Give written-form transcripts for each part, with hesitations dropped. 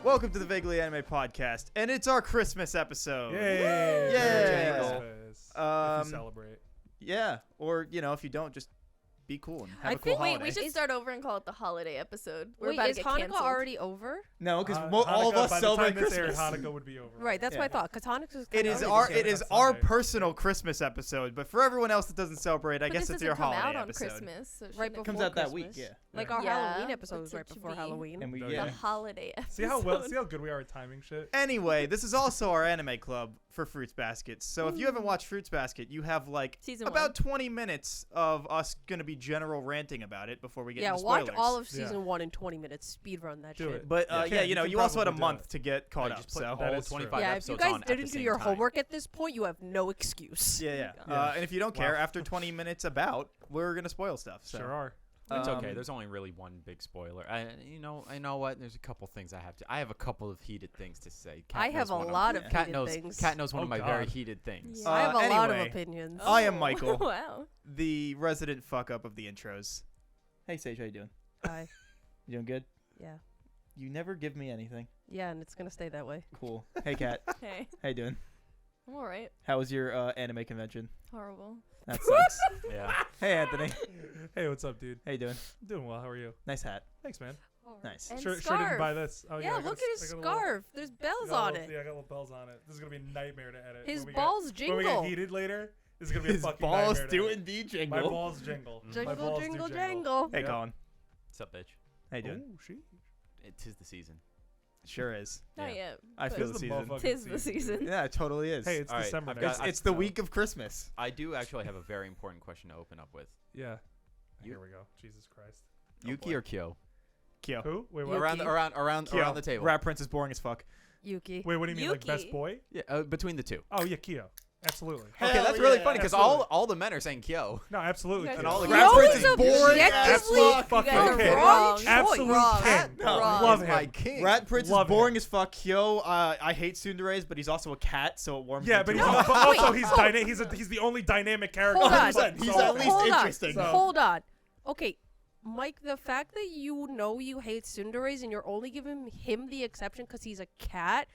Welcome to the Vaguely Anime Podcast, and it's our Christmas episode. Yay! Yeah. Christmas. If you celebrate. Yeah, or, if you don't, just be cool and have a cool Wait, holiday. we should start over and call it the holiday episode. We're Wait, about is to get Hanukkah canceled. already over? No, because Hanukkah, all of us by celebrate the time this Christmas. aired, Hanukkah would be over. Right, that's what I thought. Because Hanukkah is It kinda is already our this year. our Sunday. personal Christmas episode, but for everyone else that doesn't celebrate, I But guess this it's your doesn't come holiday out on episode. Christmas, so it Right shouldn't- before Comes out that week, Christmas. yeah. Like Yeah. our Yeah, Halloween episode that's was right what you before mean. Halloween. And we, The the yeah. holiday episode. See how good we are at timing shit? Anyway, this is also our anime club for Fruits Baskets. So if you haven't watched Fruits Basket, you have Season about 20 minutes of us going to be general ranting about it before we get Yeah, into watch spoilers. all of season 1 in 20 minutes. Speed run that Do shit. it. But Yeah, you you can also had a probably do month it. to get caught Yeah, up. just put So all That is true. 25 Yeah, if you episodes guys on at didn't the do same your time. homework at this point, you have no excuse. yeah. Yeah. And if you don't care, Wow. after 20 minutes about, we're gonna spoil stuff. So. Sure are. It's okay. Um, There's only really one big spoiler. I know what? There's a couple things I have a couple of heated things to say. Kat I have knows a one of lot them. of Kat heated knows. things. Kat knows one Oh, of my very God. heated things. Yeah. I have a lot of anyway, opinions. I am Michael. Wow. The resident fuck up of the intros. Hey Sage, how you doing? Hi. You doing good? Yeah. You never give me anything. Yeah, and it's going to stay that way. Cool. Hey Kat, Hey, how you doing? I'm all right. How was your anime convention? Horrible. That sucks. Yeah. Hey Anthony, Hey, what's up, dude? how you doing? Doing well. How are you? Nice hat. Thanks, man. Nice. And Sure didn't scarf. buy this. Oh, Yeah, I got look a- at his I got a little- scarf. There's bells got a on little- it. Yeah, I got little bells on it. This is gonna be a nightmare to edit. His When we balls get, When we jingle. get heated later, this is gonna be a His fucking balls nightmare to do edit. indeed My jingle. balls jingle. My Jingle, balls jingle, do jangle. Hey Yep. Colin, What's up, bitch? how you doing? Oh, she. It is the season. Sure is. Not Yeah. yet. I but feel Tis the the season. motherfucking Tis the season. Yeah, it totally is. Hey, it's All right, December I've now. got- it's the week of Christmas. I do actually have a very important question to open up with. Yeah. You- Here we go. Jesus Christ. Yuki boy. or Kyo? Kyo. Who? Wait, what? Yuki. Around Kyo. the table. Rat Prince is boring as fuck. Yuki. Wait, what do you mean? Like best Yuki. boy? Yeah, between the two. Oh yeah, Kyo. Absolutely. Hell Okay, that's really yeah. funny because Absolutely. all the men are saying Kyo. No, absolutely. You guys Kyo. are all the wrong. Rat No, Prince he's is boring as objectively- fuck. Fuck You guys are okay. wrong. Absolute Wrong. king. No. Wrong. Love He's him. my king. Rat Prince Love is boring him. as fuck. Kyo, I hate tsunderes, but he's also a cat, so it warms Yeah, me but to he's, him. but also Wait, he's the only dynamic character. Hold in on. the fucking He's show. at least Hold on. interesting. So- Hold on. Okay, Mike, the fact that you know you hate tsunderes and you're only giving him the exception because he's a cat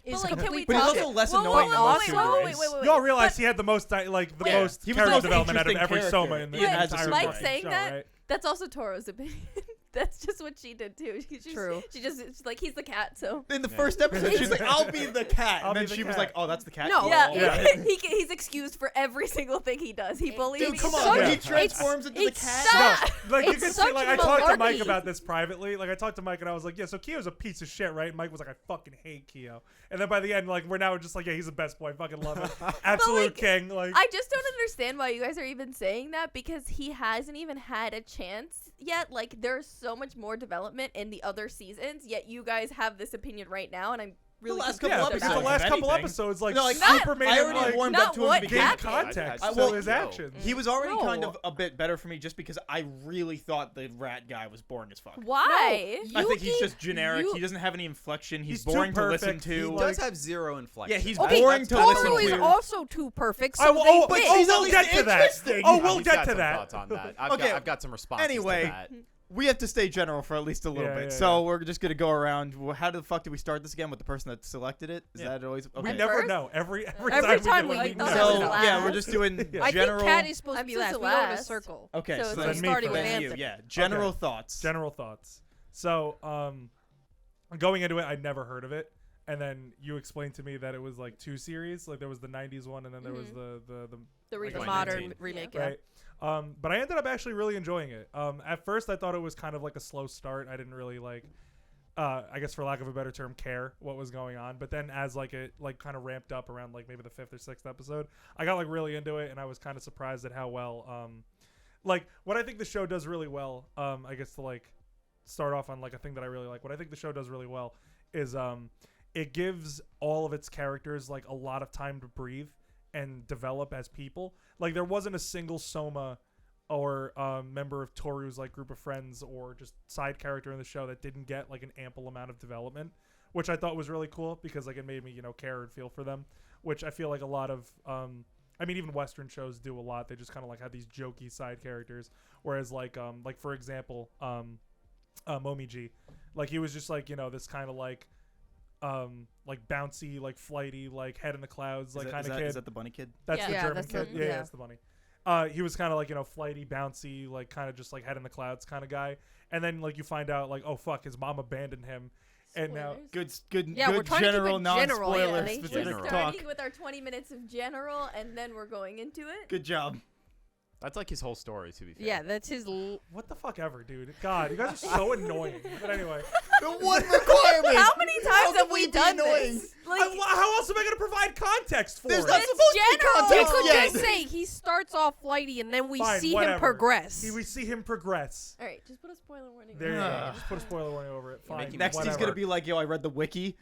is But, like, can we complete But he's talk- also less Whoa, annoying than whoa, most wait, wait, Sundays. wait, wait, wait. Y'all realize But- he had the most Yeah. the He was most the character most development out of interesting every Soma character in the in as a entire Mike fucking saying show, that- right? That's also Toro's opinion. That's just what she did too. True. She's like, he's the cat, so. In the first episode, she's like, "I'll be the cat," I'll and then be the she was cat. like, "Oh, that's the cat." No. Yeah, Oh. he's excused for every single thing he does. He bullies Dude, me. come so- on. When he It's- transforms into the it's cat. such- No, like you It's can see, such like I talked to Mike malarkey. about this privately. Like I talked to Mike and I was like, yeah, so Kyo's a piece of shit, right? And Mike was like, I fucking hate Kyo. And then by the end, like we're now just like, yeah, he's the best boy. I fucking love him. Absolute like, king. Like I just don't understand why you guys are even saying that because he hasn't even had a chance yet. Like, there's so much more development in the other seasons, yet you guys have this opinion right now, and I'm really last confused couple yeah, about because the episodes, it. last if couple anything. episodes, like, No, like, super made I him already like warmed Not up to him what to begin gave happened. context I- to well, his Kyo. actions. He was already kind No. of a bit better for me just because I really thought the rat guy was boring as fuck. Why? No, I think he's Yuki- just generic. you- He doesn't have any inflection. He's He's too boring to listen perfect. to. He He like- does have zero inflection. Yeah, he's Okay, boring to Toru listen is to. also too perfect. So I will, oh, they oh, fit. we'll get to that. interesting. Oh, Yeah, we'll he's get got to some that. thoughts on that. Okay. I've got some responses Anyway. to that. We have to stay general for at least a little Yeah, bit. yeah, So yeah. we're just going to go around. How the fuck did we start this again with the person that selected it? Is Yeah. that always okay? We At never first? know. Every Every time time we we do know. it. So, So last. yeah, we're just doing Yeah. I general. think Cat is supposed to I'm be supposed last. to We go in a last. circle. Okay, So so it's then like me starting for with then you. Anthony. Yeah, general Okay. thoughts. General thoughts. So, going into it, I'd never heard of it, and then you explained to me that it was like two series. Like there was the '90s one, and then there was the The like, The remake. modern 2019. remake, yeah. right. But I ended up actually really enjoying it. At first, I thought it was kind of like a slow start. I didn't really like, I guess for lack of a better term, care what was going on. But then as like it like kind of ramped up around like maybe the 5th or 6th episode, I got like really into it, and I was kind of surprised at how well, like what I think the show does really well. I guess to like start off on like a thing that I really like. What I think the show does really well is it gives all of its characters like a lot of time to breathe and develop as people. Like there wasn't a single Soma or member of Toru's like group of friends or just side character in the show that didn't get like an ample amount of development, which I thought was really cool because like it made me care and feel for them, which I feel like a lot of I mean even Western shows do a lot. They just kind of like have these jokey side characters, whereas like for example Momochi, like he was just like this kind of like like bouncy, like flighty, like head in the clouds, like kind of Is kid. that the bunny kid? That's Yeah. the Yeah, German that's kid. the- Yeah, yeah. that's the bunny. He was kind of like, flighty, bouncy, like kind of just like head in the clouds kind of guy. And then like you find out like, oh fuck, his mom abandoned him. And now Good. Yeah, we're good trying to keep general it general, non-spoiler yeah. specific General. We're talk. starting with our 20 minutes of general, and then we're going into it. Good job. That's like his whole story, to be fair. Yeah, that's his. what the fuck ever, dude. God, you guys are so annoying. But anyway, The one requirement. How many times have we be done annoying? this? Like, how else am I gonna provide context for There's it? not It's supposed to be general. We context could yet. just say he starts off flighty and then we Fine, see whatever. him progress. We see him progress. all right, just put a spoiler warning. There you on go. it. Just put a spoiler warning over it. You're Fine. making Next, he's whatever. gonna be like, "Yo, I read the wiki.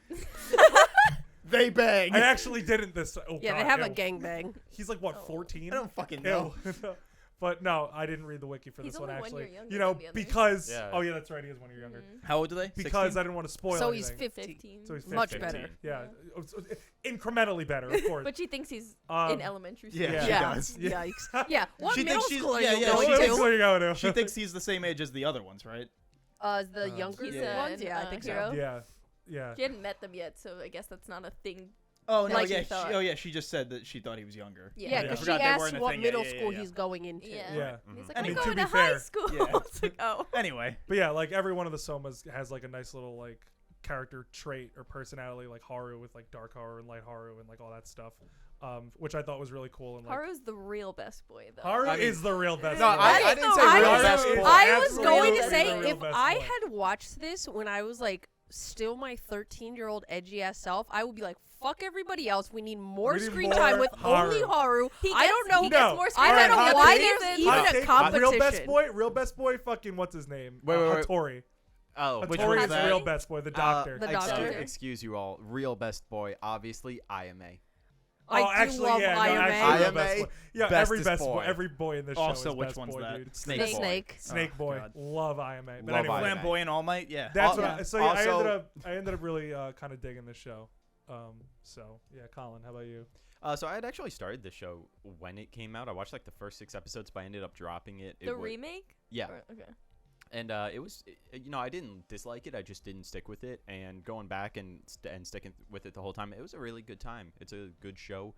They bang." I actually didn't this. Oh yeah, God, they have ew. a gangbang. He's like what, 14? I don't fucking know. Ew. But no, I didn't read the wiki for He's this one only 1 actually. year younger You know, than the others. because Yeah. oh yeah, that's right. He is 1 year younger. How old are they? Because 16? I didn't want to spoil So he's anything. 15. 15. So he's Much 15. better. Yeah, incrementally better, of course. But she thinks he's Um, in elementary school. Yeah, Yeah. she does. Yeah. Yikes. Yeah. What She middle thinks she's- school are yeah, you yeah, going she Oh, thinks- that's to? where you're going to. She thinks he's the same age as the other ones, right? The younger He's Yeah. ones? Yeah, I think so. hero. Yeah, yeah. She hadn't met them yet, so I guess that's not a thing. Oh no, Like yeah. you thought. She just said that she thought he was younger. Yeah. Yeah, Yeah. because I she forgot they were asked in a what thing. middle Yeah, school yeah. he's going into. Yeah. Yeah. And he's Mhm. like, I I'm mean, to going be to high fair- school. Yeah. It's like, oh. Anyway, But yeah, like every one of the Somas has like a nice little like character trait or personality, like Haru with like dark Haru and light Haru and like all that stuff, which I thought was really cool. And like Haru's the real best boy, though. Haru I mean- is the real best. No, boy. I didn't say I real was- best boy. I was Absolutely going to the say, real if best I boy. had watched this when I was like still my 13-year-old edgy ass self, I would be like, fuck everybody else. We need more We need screen more time with Haru. only Haru. He I gets- don't know. he gets No. more All screen I right, don't time know hot why take. there's than- even Hot a take. competition. Real best boy. Fucking what's his name? Wait, wait, wait. Hattori. Oh, Which Hattori one's is that? real best boy. The doctor. The excuse- doctor. Excuse you all. Real best boy, obviously, IMA. I Oh, do actually, love yeah, no, Iron actually, Man. real best IMA, boy. Yeah, every bestest best boy. boy. Every boy in this Also, show is which best one's boy, that? dude. Snake The boy. snake. Snake Oh, boy. God. Love IMA. But Love anyway, IMA. Flamboyant All Might. Yeah. that's Al- what. I, so yeah, also- I ended up really kind of digging this show. So yeah, Colin, how about you? So I had actually started the show when it came out. I watched like the first 6 episodes, but I ended up dropping it. The It wa- remake? Yeah. Okay. And it was, I didn't dislike it. I just didn't stick with it. And going back and sticking with it the whole time, it was a really good time. It's a good show.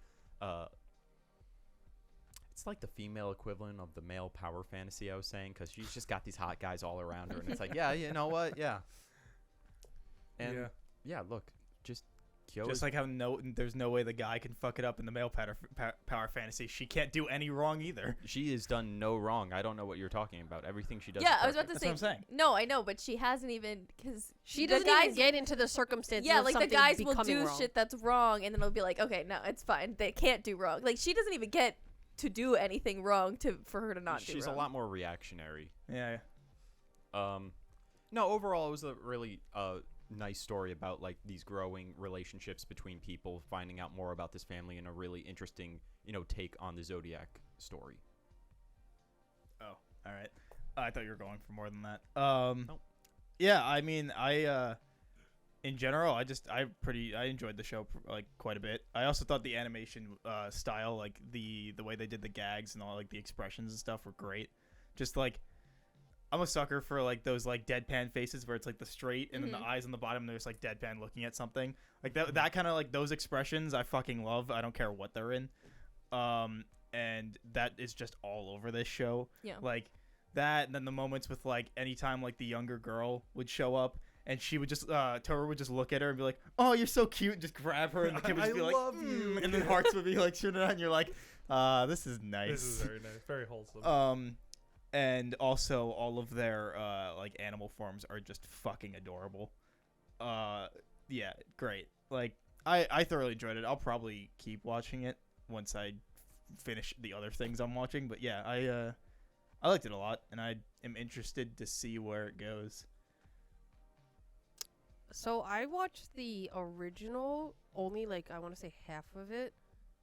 It's like the female equivalent of the male power fantasy I was saying, because she's just got these hot guys all around her, and it's like, yeah, you know what, yeah. And Yeah. yeah, look, just Kyo Just is- like how there's no way the guy can fuck it up in the male power fantasy. She can't do any wrong either. she has done no wrong. I don't know what you're talking about. Everything she does. Yeah, is I was about to perfect. That's say. what I'm saying. No, I know, but she hasn't even because She the doesn't guys even get into the circumstances yeah, of like the something guys will becoming do wrong. shit that's wrong, and then it'll be like, okay, no, it's fine. They can't do wrong. Like she doesn't even get to do anything wrong for her to not do She's wrong. a lot more reactionary. Yeah. No, overall, it was a really nice story about like these growing relationships between people, finding out more about this family, and a really interesting, take on the Zodiac story. Oh, all right. I thought you were going for more than that. Nope. Yeah, I mean, in general, I enjoyed the show like quite a bit. I also thought the animation style, like the way they did the gags and all like the expressions and stuff were great. Just like I'm a sucker for like those like deadpan faces where it's like the straight and then the eyes on the bottom there's like deadpan looking at something. Like that kind of like those expressions I fucking love. I don't care what they're in. And that is just all over this show. Yeah. Like that, and then the moments with like anytime like the younger girl would show up and she would just Toru would just look at her and be like, "Oh, you're so cute," and just grab her and the kid would just I be like, love you. and then hearts would be like shooting out and you're like, this is nice. This is very nice, very wholesome. And also all of their like animal forms are just fucking adorable. Yeah, great. Like I thoroughly enjoyed it. I'll probably keep watching it once I finish the other things I'm watching, but yeah, I liked it a lot and I am interested to see where it goes. So I watched the original, only like I want to say half of it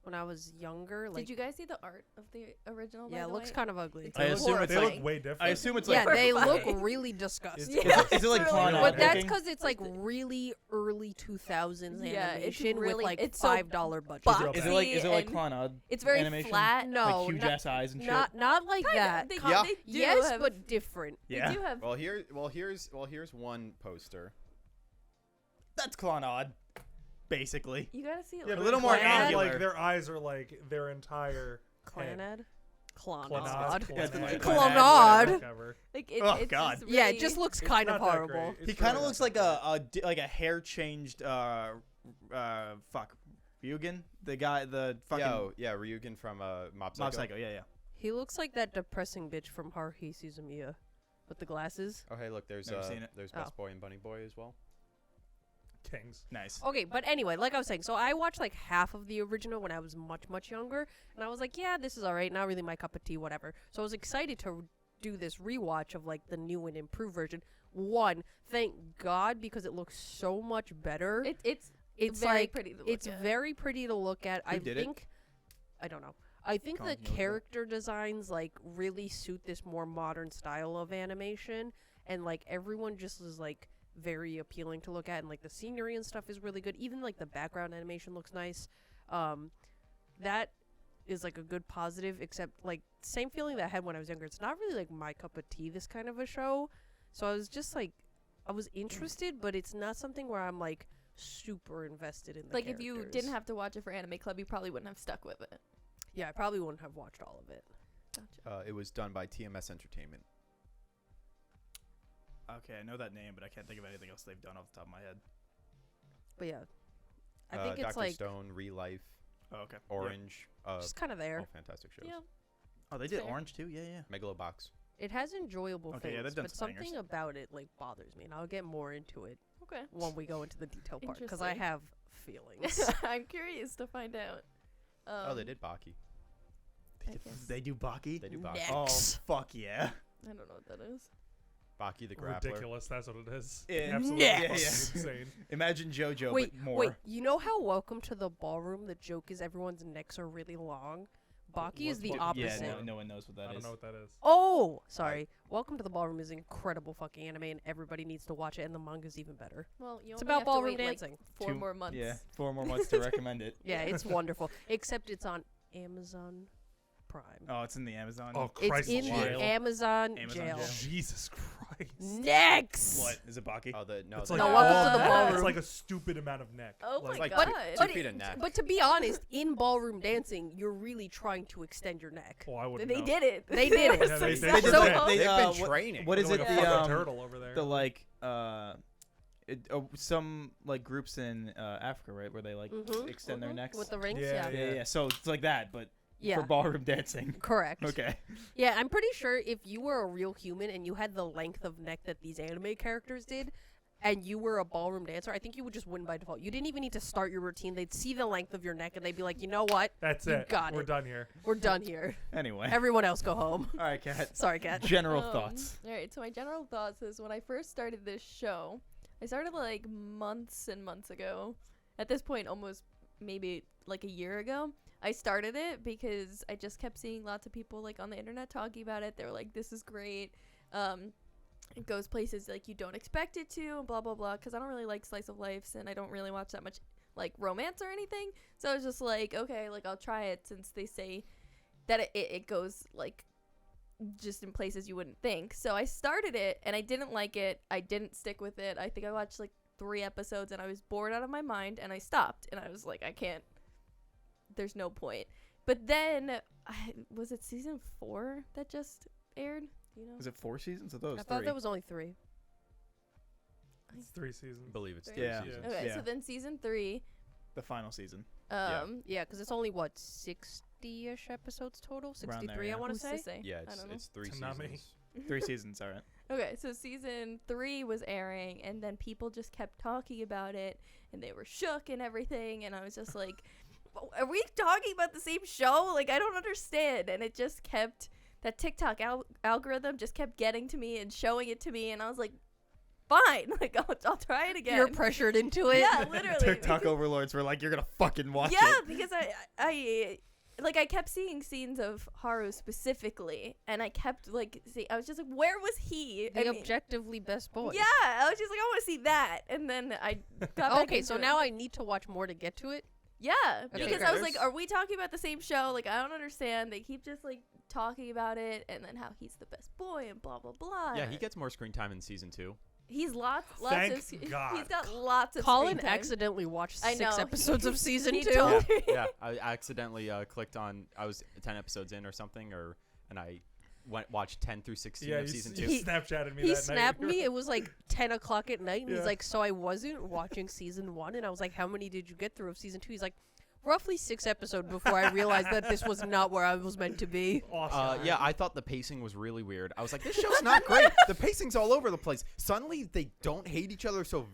when I was younger. Like, Did you guys see the art of the original? by yeah, it the looks way? kind of ugly. It's I assume it's they like- look way different. I assume it's Yeah, like they look horrifying. really disgusting. Yeah, is it like it's Clannad really But that's looking? because it's like really early 2000s Yeah, it's animation really- with like it's so $5 budget. boxy. Is it like and Clannad It's very animation? flat. No, like huge not, ass eyes and shit? not like Kinda, that. They, Yeah. they do Yes, have, but different. they Yeah. do have. Well, here's one poster. that's Clannad, basically. You gotta see it. Yeah, like, a little more Clannad, angular. Like their eyes are like their entire head. Clannad? Clannad. Clannad. Clannad. Clannad. Whatever. Like Oh, it's God. just Yeah, really- it just looks It's kind not of that horrible. great. It's He kind of really looks not like that like a hair changed Ryugen, the guy, the fucking Yeah, Ryugen from Mob Psycho. Mob Psycho. Yeah, yeah. He looks like that depressing bitch from Haruhi Suzumiya with the glasses. Oh, hey, look, there's Never seen it. there's Oh. Best Boy and Bunny Boy as well. Kings. Nice. Okay, but anyway, like I was saying, so I watched like half of the original when I was much, much younger, and I was like, yeah, this is alright, not really my cup of tea, whatever. So I was excited to do this rewatch of like the new and improved version. One, thank God, because it looks so much better. It's It's very like pretty to look it's at. very pretty to look at. Who I did it? think I don't know. I think the Continuity. character designs like really suit this more modern style of animation, and like everyone just is like very appealing to look at, and like the scenery and stuff is really good. Even like the background animation looks nice. That is like a good positive, except like same feeling that I had when I was younger. It's not really like my cup of tea, this kind of a show. So I was just like, I was interested, but it's not something where I'm like super invested in the Like if you characters. didn't have to watch it for Anime Club, you probably wouldn't have stuck with it. Yeah, I probably wouldn't have watched all of it. Gotcha. It was done by TMS Entertainment. Okay, I know that name, but I can't think of anything else they've done off the top of my head. But yeah, I think it's Dr. like Stone, Real Life, Oh, okay. Orange. just kind of there. All fantastic shows. Yeah. Oh, they did Fair. Orange too. Yeah, yeah. Megalobox. It has enjoyable Okay, yeah, things, they've done but some something bangers. about it like bothers me, and I'll get more into it Okay. when we go into the detail part because I Interesting. have feelings. I'm curious to find out. Oh, they did Baki. I guess. They do Baki. They do Baki. Next. Oh, fuck yeah. I don't know what that is. Baki the Grappler. Ridiculous. That's what it is. Yeah. Absolutely Next. fucking Yeah, insane. Imagine JoJo, wait, but more. wait. You know how Welcome to the Ballroom? The joke is everyone's necks are really long. Baki is the what- opposite. Yeah, no one knows what that I is. don't know what that is. Oh, sorry. Welcome to the Ballroom is incredible fucking anime, and everybody needs to watch it. And the manga's even better. Well, you It's only about have to ballroom wait, like, dancing. 4 more months. Yeah, 4 more months to recommend it. Yeah, it's wonderful. Except it's on Amazon Prime. Oh, it's in the Amazon. Oh, It's Christ in alive. the Amazon Amazon jail. jail. Jesus Christ. Next. What is it, Baki? Oh, the no. It's the- like No, welcome all to the neck. ballroom. It's like a stupid amount of neck. Oh my like god. two feet of neck. But to be honest, in ballroom dancing, you're really trying to extend your neck. Oh, I wouldn't They know. did it. They did it. were Yeah, they did. successful. So- They- They've uh, been what- training. what is Like it? a The fucking um, turtle over there. the like some like groups in Africa, right, where they like Mhm, extend their mhm. necks. With the rings, Yeah, yeah. yeah, yeah. So it's like that, but Yeah. for ballroom dancing. Correct. Okay. Yeah, I'm pretty sure if you were a real human and you had the length of neck that these anime characters did, and you were a ballroom dancer, I think you would just win by default. You didn't even need to start your routine. They'd see the length of your neck and they'd be like, you know what? That's You it. got We're it. done here. We're done here. Anyway. Everyone else go home. All right, Kat. Sorry, Kat. General thoughts. All right, so my general thoughts is when I first started this show, I started like months and months ago. At this point, almost maybe like a year ago. I started it because I just kept seeing lots of people like on the internet talking about it. They were like, "This is great." It goes places like you don't expect it to, and blah blah blah. Because I don't really like slice of lives, and I don't really watch that much like romance or anything. So I was just like, okay, like I'll try it since they say that it goes like just in places you wouldn't think. So I started it and I didn't like it. I didn't stick with it. I think I watched like 3 episodes and I was bored out of my mind and I stopped and I was like, I can't. There's no point. But then was it season 4 that just aired? Do you know? Is it 4 seasons? I thought it was I thought 3. that was only 3. It's 3 seasons. I believe it's Three? 3 Yeah. seasons. Okay, Yeah. so then season 3 the final season. Yeah. Yeah, because it's only, what, 60-ish episodes total? 63, there, yeah. I want who's to to say? say? Yeah, I don't know. it's 3 Tanami. seasons. 3 seasons, all right. Okay, so season 3 was airing, and then people just kept talking about it, and they were shook and everything, and I was just like, are we talking about the same show? Like, I don't understand. And it just kept, that TikTok algorithm just kept getting to me and showing it to me, and I was like, fine, like, I'll try it again. You're pressured into it. Yeah, literally. TikTok overlords were like, you're going to fucking watch Yeah, it. because I kept seeing scenes of Haru specifically, and I kept like I was just like, where was he? The objectively best boy. Yeah, I was just like, I want to see that, and then I got back Okay, into so it. now I need to watch more to get to it. Yeah, Okay, because great. I was like, are we talking about the same show? Like, I don't understand. They keep just like talking about it, and then how he's the best boy and blah blah blah. Yeah, he gets more screen time in season 2. He's lots Thank of. God. He's got lots of. Colin screen time. accidentally watched I 6 know. episodes of season He 2. told me. Yeah, I accidentally clicked on. I was 10 episodes in or something, and I watched 10 through 16 Yeah, of you, season you 2. Snapchatted me He that snapped night. me. It was like 10 o'clock at night, and Yeah. he's like, "So I wasn't watching season 1," and I was like, "How many did you get through of season 2?" He's like, "Roughly 6 episodes before I realized that this was not where I was meant to be." Awesome. Yeah, I thought the pacing was really weird. I was like, this show's not great. The pacing's all over the place. Suddenly, they don't hate each other so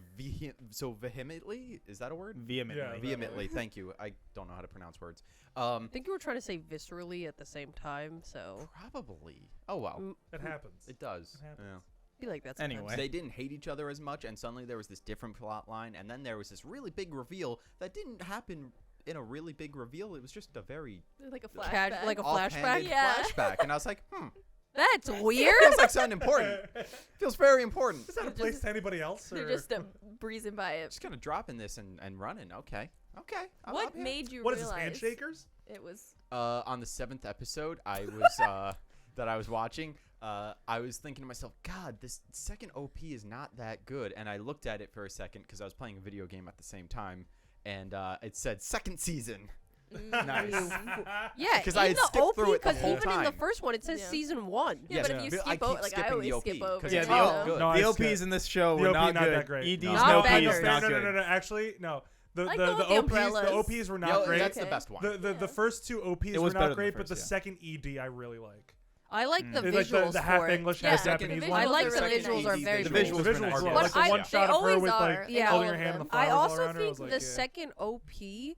vehemently. Is that a word? Vehemently. Yeah. Vehemently. Thank you. I don't know how to pronounce words. I think you were trying to say viscerally at the same time, so Probably. Oh, well. It happens. It does. It happens. Yeah. I feel like that's Anyway. They didn't hate each other as much, and suddenly there was this different plot line, and then there was this really big reveal that didn't happen in a really big reveal. It was just a very Like a flashback. like a offhanded flashback. Yeah. flashback, and I was like, That's weird. feels like something important. Feels very important. Is that a They're place just- to anybody else? They're or- just breezing by it. Just kind of dropping this and running. Okay. What made you What is this, realize handshakers? it was? On the 7th episode, I was that I was watching. I was thinking to myself, God, this second OP is not that good. And I looked at it for a second because I was playing a video game at the same time, and it said second season. Nice. Yeah, 'Cause in I had the skipped OP, through it the because whole even in the time. first one, it says Yeah. season 1. Yeah, Yes, but if you but I skip keep over, like I skipping always the skip OP, over. 'cause Yeah, it's the, all so- good. No, I the skip. OPs in this show The were OP not not good. that great. ED's No. no, Not OP bangers. is not no, good. no. Actually, no. The I go with the OPs umbrellas. were Yo, not great. that's the Okay. best one. The Yeah. first 2 OPs It were was better not than great, the but the first, yeah. second ED I really like. I like the It's visuals like the half for it. English, Yeah, half the Japanese visuals one. I like are the very visuals nice. are very The cool. visuals The were visuals nice, were yeah. like the But one I- shot they of her always with are like in Yeah. holding all her of hand and the them. flowers I all also around her. I was think like, the yeah. second OP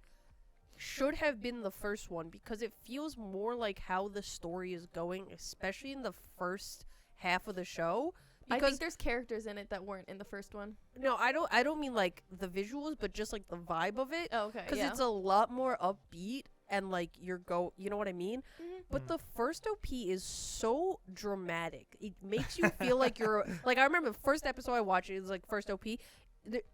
should have been the first one because it feels more like how the story is going, especially in the first half of the show. I Because think there's characters in it that weren't in the first one. no, I don't mean like the visuals, but just like the vibe of it. Oh, okay. Because Yeah. it's a lot more upbeat and like you know what I mean? Mhm. But the first OP is so dramatic. It makes you feel like you're like I remember the first episode I watched, it was like first OP.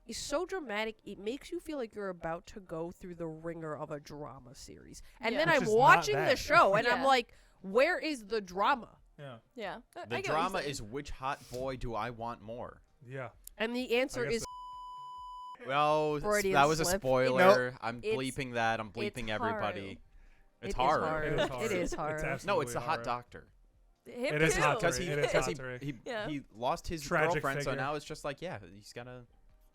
It's so dramatic. It makes you feel like you're about to go through the ringer of a drama series. And Yeah. then Which I'm is not watching the bad. show and I'm Yeah. like, where is the drama? Yeah. Yeah. I The get what you're drama saying. is which hot boy do I want more? Yeah. And the answer guess is Well, Freudian that was a slip. spoiler. I'm It's- bleeping that. I'm bleeping everybody. It It's is hard. hard. It is hard. It is hard. No, absolutely it's the hot hard. doctor. Him It is too. hot Because It is because hot to he Yeah. he lost his Tragic girlfriend, so figure. now it's just like, yeah, he's gotta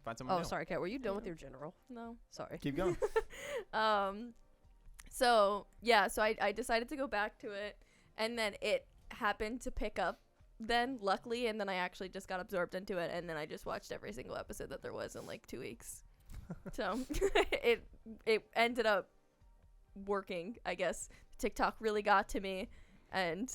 find someone Oh, new. sorry, Kat. Were you done with your general? No. Sorry. Keep going. So yeah, so I decided to go back to it, and then it happened to pick up. Then luckily, and then I actually just got absorbed into it, and then I just watched every single episode that there was in like 2 weeks. So it ended up working, I guess. TikTok really got to me, and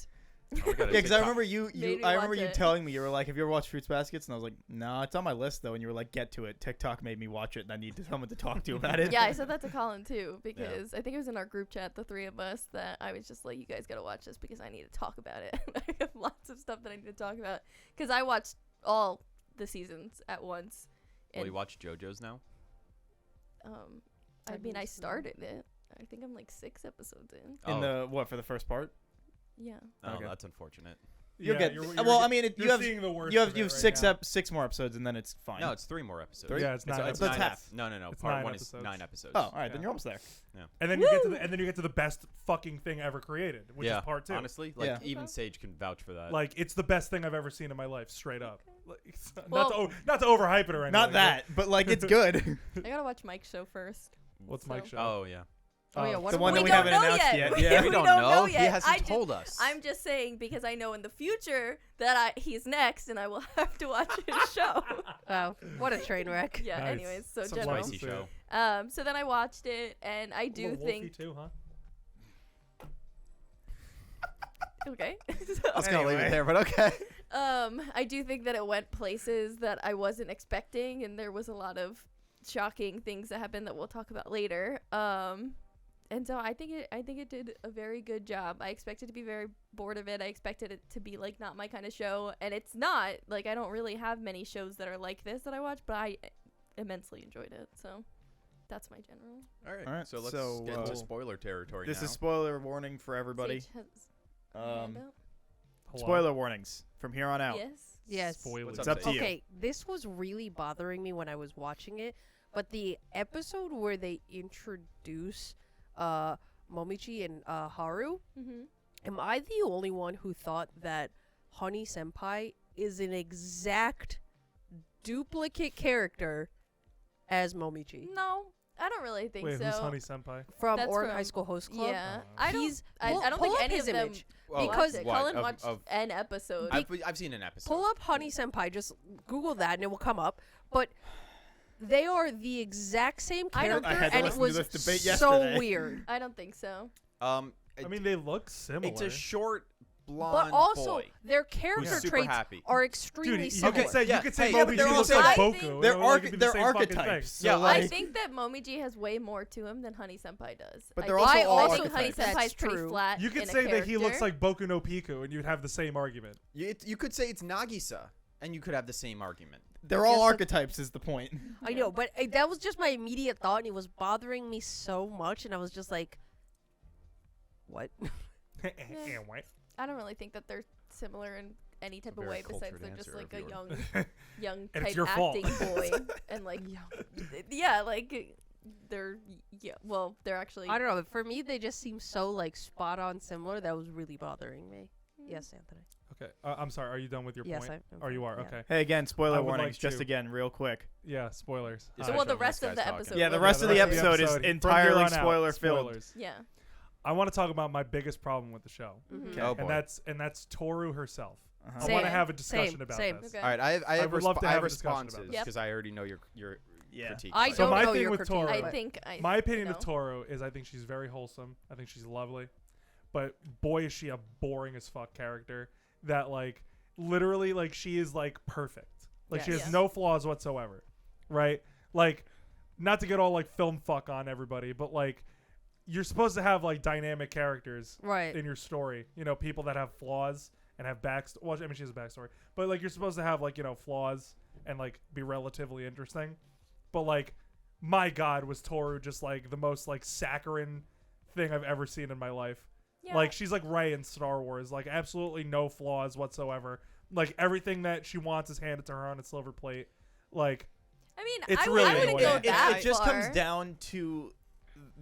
Oh, we gotta Yeah, because I TikTok. remember you Made me I remember watch you it. telling me, you were like, have you ever watched Fruits Baskets? And I was like, no, it's on my list though. And you were like, get to it. TikTok made me watch it, and I need someone to talk to about it. yeah, I said that to Colin too, because I think it was in our group chat, the 3 of us, that I was just like, you guys gotta watch this because I need to talk about it. I have lots of stuff that I need to talk about because I watched all the seasons at once. Will And you watch JoJo's now? I I've mean, I been- started it. I think I'm like 6 episodes in. In Oh. the what for the first part? Yeah. Oh, Okay. that's unfortunate. You'll Yeah, get. you're- Well, I you're- mean, you're seeing the worst you of have it right six now. 6 more episodes, and then it's fine. No, it's 3 more episodes. Three? Yeah, it's 9 it's episodes. half. No. It's Part 9 one episodes. is 9 episodes. Oh, all right, Yeah. then you're almost there. And then you get to the best fucking thing ever created, which yeah, is part 2. honestly, like Yeah. even Okay. Sage can vouch for that. Like it's the best thing I've ever seen in my life, straight up. Like, Well- not to overhype it or anything. Not that, but like it's good. I gotta watch Mike's show first. What's So- Mike's show? Oh yeah. Oh, yeah, Oh. what the about- one that we don't haven't know announced yet. yet. We Yeah. we don't don't know He yet. hasn't I just- told us. I'm just saying because I know in the future that he's next and I will have to watch his show. Wow, what a train wreck. Yeah, Nice. anyways, so Some general. spicy show. So then I watched it and I do Little Wolfie think too, huh? okay. I was gonna leave Anyway. it there, but okay. I do think that it went places that I wasn't expecting, and there was a lot of shocking things that happened that we'll talk about later. And so I think it did a very good job. I expected to be very bored of it. I expected it to be like not my kind of show, and it's not. Like I don't really have many shows that are like this that I watch, but I immensely enjoyed it. So that's my general. All right. All right, So let's so, get into uh, spoiler territory This now. is spoiler warning for everybody. Sage has a Um, hand up. Hello. spoiler warnings from here on out. Yes. Yes. spoilers. What's It's up to you. Okay, this was really bothering me when I was watching it, but the episode where they introduce Momochi and Haru, am I the only one who thought that Honey Senpai is an exact duplicate character as Momochi No, I don't really think Wait, so. who's Honey Senpai? from That's Oregon from- High School Host Club? Yeah, Oh. I don't. He's I don't pull think up any his of them. image. Well, Because- watched it. what? Colin Of- watched of- an episode. I've seen an episode. Pull up Honey Senpai. Just Google that and it will come up. But they are the exact same I don't- character, I had to and it listen to was this debate so yesterday. weird. I don't think so. I I mean, they look similar. it's a short blonde But also, boy their who's character super traits happy. are Dude, extremely you similar. could say Yeah, you could say hey, yeah, but Momochi they're looks also- like I Boku. think- They're and it could be the they're same fucking thing. archetypes. So Yeah, like, I think that Momiji has way more to him than Honey Senpai does. But I they're think- also I all think Honey archetypes. Senpai is That's pretty true. flat. You could in a say that he looks character. like Boku no Piku, and you'd have the same argument. You could say it's Nagisa, and you could have the same argument. they're all Yes, archetypes is the point. I know, but that was just my immediate thought, and it was bothering me so much, and I was just like, "What?" And what? I don't really think that they're similar in any type of very way. Besides, cultured they're just answer like of a yours. young And it's type your fault. acting boy, and like yeah, like they're Well, they're actually. I don't know. But for me, they just seem so like spot on similar. That was really bothering me. Yes, Anthony. Okay, I'm sorry. Are you done with your Yes, point? I'm Or you are? yeah. Okay. Hey, again, I spoiler would warnings. like Just to- again, real quick. Yeah, spoilers. Yeah, So, Alright. well, the This rest of guy's the talking. episode. Yeah, the will rest be of the rest episode is from here entirely on out, spoiler-filled. spoilers. Yeah. I want to talk about my biggest problem with the show, Mhm. Okay. Oh boy. and that's Toru herself. Uh-huh. I want to Same, have a discussion same, about same. this. Okay. All right, I have would love to I have have a discussion about responses this. because I already know your Yeah. critique. I So don't my know thing your with critique, Toru- I but- think. My opinion know. of Toru is I think she's very wholesome. I think she's lovely. But boy, is she a boring as fuck character that, like, literally, like, she is, like, perfect. Like, she has Yes. no flaws whatsoever. Right? Like, not to get all, like, film fuck on everybody, but, like, you're supposed to have, like, dynamic characters Right. in your story. You know, people that have flaws and have backstory. Well, I mean, she has a backstory. But, like, you're supposed to have, like, you know, flaws and, like, be relatively interesting. But, like, my God, was Toru just, like, the most, like, saccharine thing I've ever seen in my life. Yeah. Like, she's like Rey in Star Wars. Like, absolutely no flaws whatsoever. Like, everything that she wants is handed to her on a silver plate. Like, I mean, it's I really wouldn't annoying. go It- that It just far. comes down to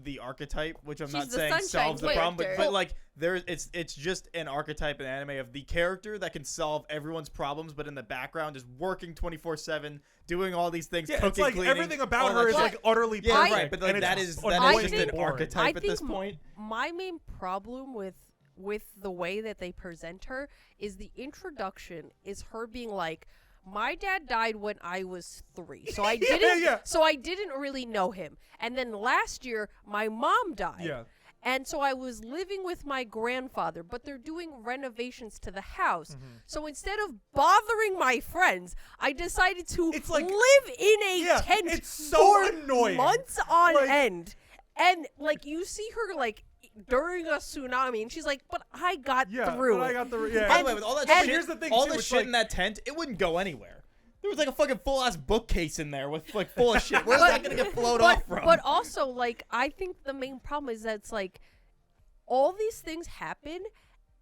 the archetype, which I'm She's not the saying sunshine solves the problem, character. but like it's just an archetype in anime of the character that can solve everyone's problems, but in the background is working 24/7, doing all these things, yeah, cooking, it's like cleaning, everything about all her that is shit. like utterly Yeah, perfect. right, but like and that it's is annoyingly just an boring. archetype I at this think point. My main problem with the way that they present her is the introduction is her being like, my dad died when I was 3, so I didn't yeah. so I didn't really know him. And then last year my mom died. Yeah. And so I was living with my grandfather, but they're doing renovations to the house. Mm-hmm. So instead of bothering my friends, I decided to It's like- live in a Yeah, tent it's so for annoying. months on Like- end. And like you see her like during a tsunami, and she's like, "But I got Yeah, through but I it." got the yeah. By the way, with all that and shit, here's the thing, all too, the it's shit like- in that tent, it wouldn't go anywhere. There was like a fucking full ass bookcase in there with like full of shit. Where's that gonna get flowed off from? But also, like, I think the main problem is that it's like all these things happen,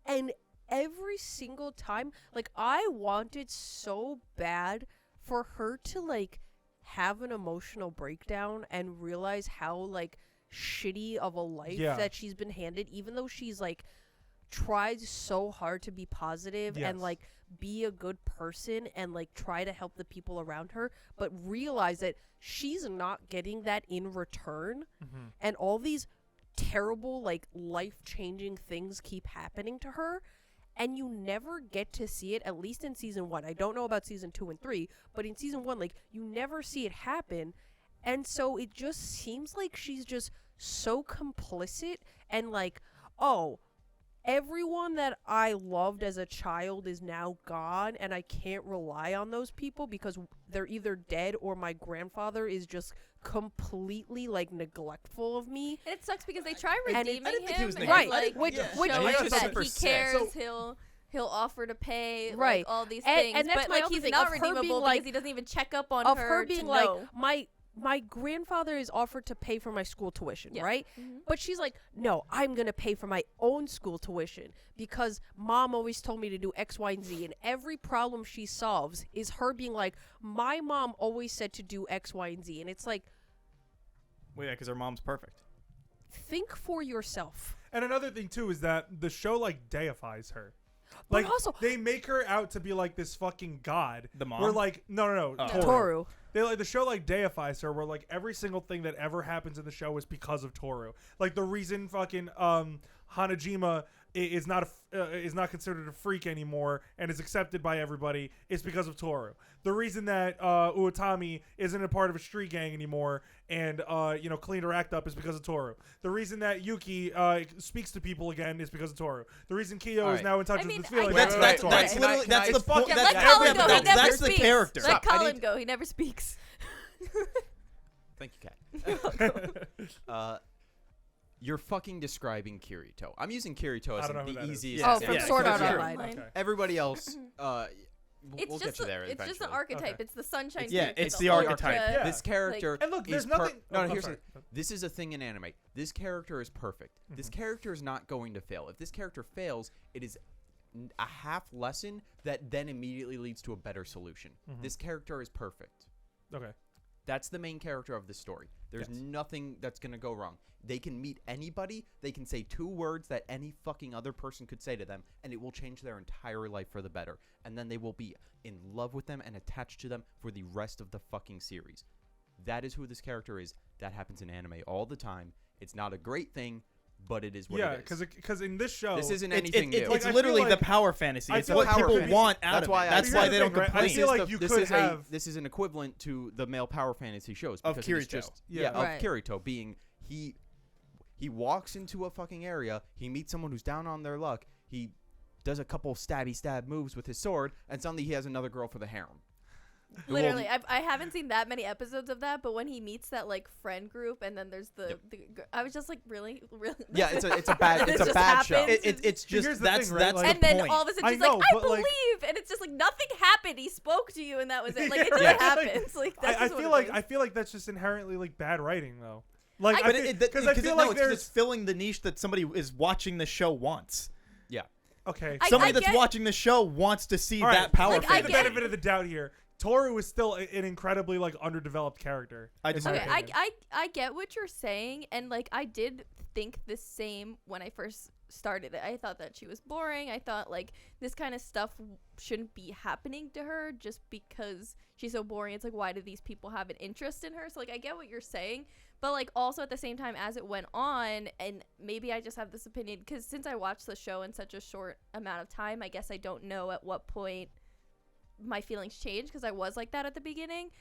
and every single time, like, I wanted so bad for her to like have an emotional breakdown and realize how like shitty of a life Yeah. that she's been handed, even though she's like tried so hard to be positive Yes. and like be a good person and like try to help the people around her, but realize that she's not getting that in return. Mm-hmm. And all these terrible like life-changing things keep happening to her, and you never get to see it, at least in season 1. I don't know about season 2 and 3, but in season 1, like, you never see it happen. And so it just seems like she's just so complicit and like, oh, everyone that I loved as a child is now gone, and I can't rely on those people because they're either dead or my grandfather is just completely like neglectful of me. And it sucks because they try And redeeming I didn't think him he was and Right, like which- Yeah. which- showing Which that is he 100%. cares. So- He'll offer to pay Right. like all these And things, that's but my like key he's thing, not of her being redeemable like- because he doesn't even check up on Of her her being to like, know. my grandfather is offered to pay for my school tuition, Yeah. right? But she's like, no, I'm going to pay for my own school tuition because mom always told me to do X, Y, and Z. And every problem she solves is her being like, my mom always said to do X, Y, and Z. And it's like, Well, yeah, because her mom's perfect. think for yourself. And another thing too is that the show like deifies her. But Like also, they make her out to be like this fucking god. The mom? We're like, no, Oh. Toru. Toru. They like the show like deifies her, where like every single thing that ever happens in the show is because of Toru. Like the reason fucking Hanajima is not considered a freak anymore and is accepted by everybody is because of Toru. The reason that Uotami isn't a part of a street gang anymore and cleaned her act up is because of Toru. The reason that Yuki speaks to people again is because of Toru. The reason Kyo All is right. now in touch I with mean, his feelings I is get because it. of Toru. That's Can I- literally can I that's the just- point. Yeah, That's let Colin go. He that's never the speaks. character. Let Stop. I Colin need- go. He never speaks. Thank you, Kat. You're fucking describing Kirito. I'm using Kirito I as don't know who the that is. easiest. Oh, example. from Yeah, Sword Art sure. Online. Okay. Everybody else, It's we'll just get you there it's just an eventually. archetype. Okay. It's the sunshine. Yeah, character, it's the whole archetype. arc. Yeah. This character And look, there's is nothing. no, oh, here's sorry. this is a thing in anime. This character is perfect. This character is not going to fail. If this character fails, it is a half lesson that then immediately leads to a better solution. This character is perfect. Okay. That's the main character of the story. There's Yes. nothing that's going to go wrong. They can meet anybody. They can say 2 words that any fucking other person could say to them, and it will change their entire life for the better. And then they will be in love with them and attached to them for the rest of the fucking series. That is who this character is. That happens in anime all the time. It's not a great thing, but it is what Yeah, it is. because in this show, This isn't anything new. Like, It's I literally feel the like- power fantasy. I It's feel what like people power want out That's of why it. I- That's Here's why the they thing, don't right? I complain. feel like you could have- this is an equivalent to the male power fantasy shows Of because it is Kirito. just Yeah. of Right. Kirito being he walks into a fucking area, he meets someone who's down on their luck, he does a couple stab moves with his sword, and suddenly he has another girl for the harem. Literally, I haven't seen that many episodes of that, but when he meets that like friend group, and then there's the I was just like, really. Yeah, it's a bad This it's a just bad show. happens. It's Here's just the that's thing, right? Like- the And then point. all of a sudden I she's know, like, I but, like- believe, and it's just like nothing happened. He spoke to you, and that was it. Like it just Yeah. happens. Like that's I just feel what it like is. I feel like that's just inherently like bad writing though. Like I- But because I feel like it's filling the niche that somebody is watching the show wants. Yeah. okay. Somebody I that's get- watching the show wants to see All right, that power Like, give I the fantasy. get- benefit of the doubt here. Toru is still an incredibly like underdeveloped character. I in my disagree. Okay, opinion. I get what you're saying, and like I did think the same when I first started it. I thought that she was boring. I thought like this kind of stuff shouldn't be happening to her just because she's so boring. It's like, why do these people have an interest in her? So like I get what you're saying, but like also at the same time, as it went on, and maybe I just have this opinion because since I watched the show in such a short amount of time, I guess I don't know at what point my feelings changed because I was like that at the beginning.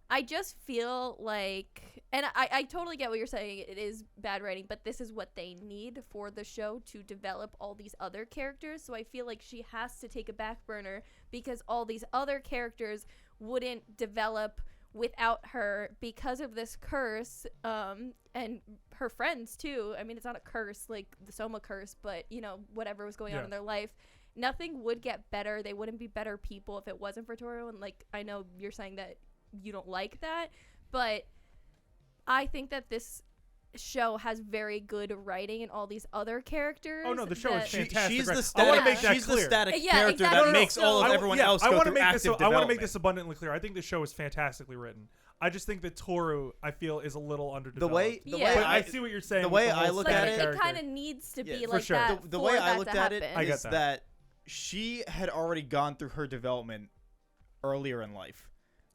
I just feel like, and I totally get what you're saying, it is bad writing, but this is what they need for the show to develop all these other characters. So I feel like she has to take a back burner because all these other characters wouldn't develop without her because of this curse, and her friends too. I mean, it's not a curse like the Soma curse, but you know, whatever was going on Yeah. in their life, nothing would get better. They wouldn't be better people if it wasn't for Toru. And like, I know you're saying that you don't like that, but I think that this show has very good writing and all these other characters. Oh no, the show is that- fantastic. She's right? the I want static, to make that she's clear. the static Yeah, character exactly. that makes all of I- everyone yeah, else I go wanna through make active this. I want to development. make this abundantly clear. I think the show is fantastically written. I just think that Toru, I feel, is a little underdeveloped. The way Yeah. But I I see what you're saying. the with way whole I look like at static it- it character. kind of needs to Yeah, be for like sure. that. the for way that I looked to at it happen. I get is that. that she had already gone through her development earlier in life.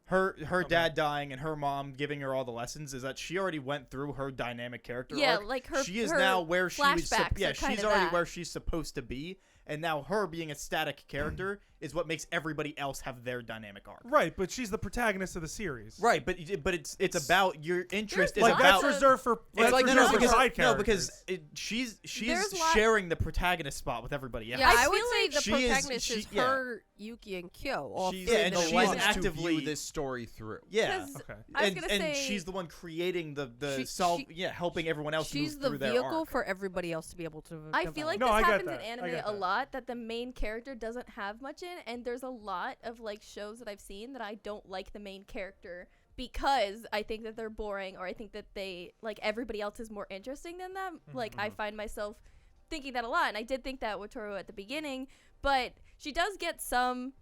Her dad dying and her mom giving her all the lessons is that she already went through her dynamic character Yeah, arc. like her. She is her now where she was. flashbacks Yeah, are kinda she's already that. where she's supposed to be, and now her being a static character is what makes everybody else have their dynamic arc. Right, but she's the protagonist of the series. Right, but it's about your interest is There's Like about. that's reserved for It's like- reserved no, for because- side no, characters. because she's There's lot- sharing the protagonist spot with everybody else. Yeah, I I would feel say like the she is- protagonist is yeah. her, Yuki, and Kyo. All She's Yeah, three and of the she them. is one to actively- view this story through. Yeah. 'Cause Okay. I was and, gonna and say she's the one creating the She- self, helping everyone else She's move the through their vehicle arc. for everybody else to be able to. I feel like No, this I get happens that. in I anime get a that. lot, that the main character doesn't have much in, and there's a lot of like shows that I've seen that I don't like the main character because I think that they're boring, or I think that they like everybody else is more interesting than them. Like I find myself thinking that a lot, and I did think that with Toru at the beginning, but she does get some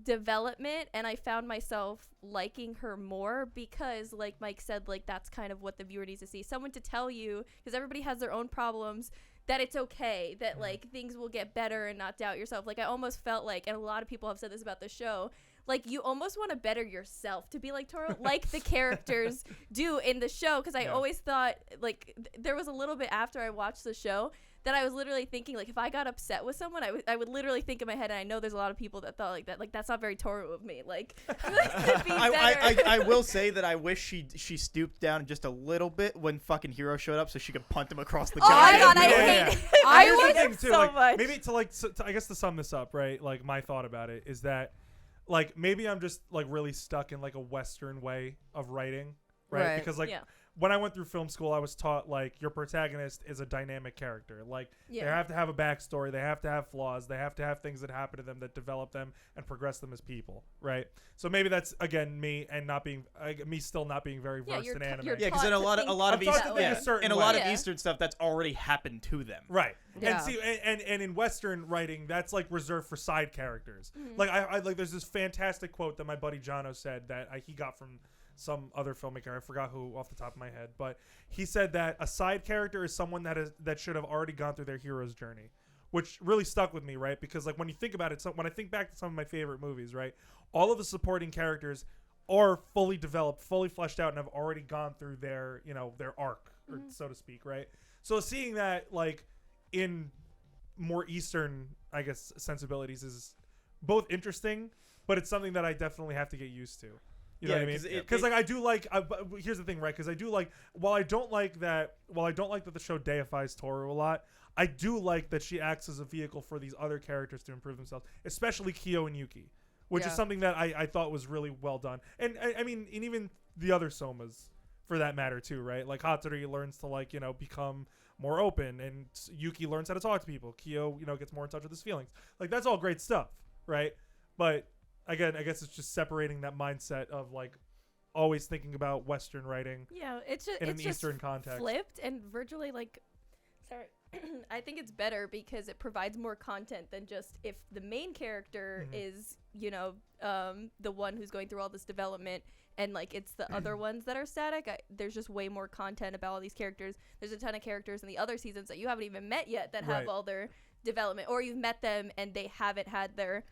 development, and I found myself liking her more because, like Mike said, like that's kind of what the viewer needs to see, someone to tell you, because everybody has their own problems, that it's okay, that like things will get better and not doubt yourself. Like I almost felt like, and a lot of people have said this about the show, like you almost want to better yourself to be like Toru, like the characters do in the show, because I always thought like there was a little bit after I watched the show that I was literally thinking, like, if I got upset with someone, I would literally think in my head, and I know there's a lot of people that thought like that, like, that's not very Toru of me. Like, be I will say that I wish she stooped down just a little bit when fucking Hero showed up so she could punt him across the Oh my goddamn god, I room. hate I I hate hate it too, so like, much. maybe I guess to sum this up, right? Like my thought about it is that, like, maybe I'm just like really stuck in like a Western way of writing, right? Because like when I went through film school, I was taught like your protagonist is a dynamic character. Like they have to have a backstory, they have to have flaws, they have to have things that happen to them that develop them and progress them as people, right? So maybe that's again me and not being me still not being very versed in anime. Yeah, because in a lot of I'm taught to think a certain in a lot way. of Eastern stuff that's already happened to them. Right. Yeah. And see, and in Western writing, that's like reserved for side characters. Like I like, there's this fantastic quote that my buddy Jono said that he got from some other filmmaker. I forgot who off the top of my head, but he said that a side character is someone that should have already gone through their hero's journey, which really stuck with me, right? Because like when you think about it, when I think back to some of my favorite movies, right, all of the supporting characters are fully developed, fully fleshed out, and have already gone through their their arc, or so to speak, right? So seeing that like in more Eastern, I guess, sensibilities is both interesting, but it's something that I definitely have to get used to. You know what I mean? Because like I do like. Here's the thing, right? Because I do like. While I don't like that the show deifies Toru a lot, I do like that she acts as a vehicle for these other characters to improve themselves, especially Kyo and Yuki, which is something that I thought was really well done. And I mean, and even the other Somas, for that matter, too, right? Like Hatori learns to like become more open, and Yuki learns how to talk to people. Kyo gets more in touch with his feelings. Like that's all great stuff, right? But again, I guess it's just separating that mindset of like always thinking about Western writing. Yeah, it's just in it's an just Eastern context, flipped and virtually like. Sorry, I think it's better because it provides more content than just if the main character is the one who's going through all this development and like it's the other ones that are static. There's just way more content about all these characters. There's a ton of characters in the other seasons that you haven't even met yet that have all their development, or you've met them and they haven't had their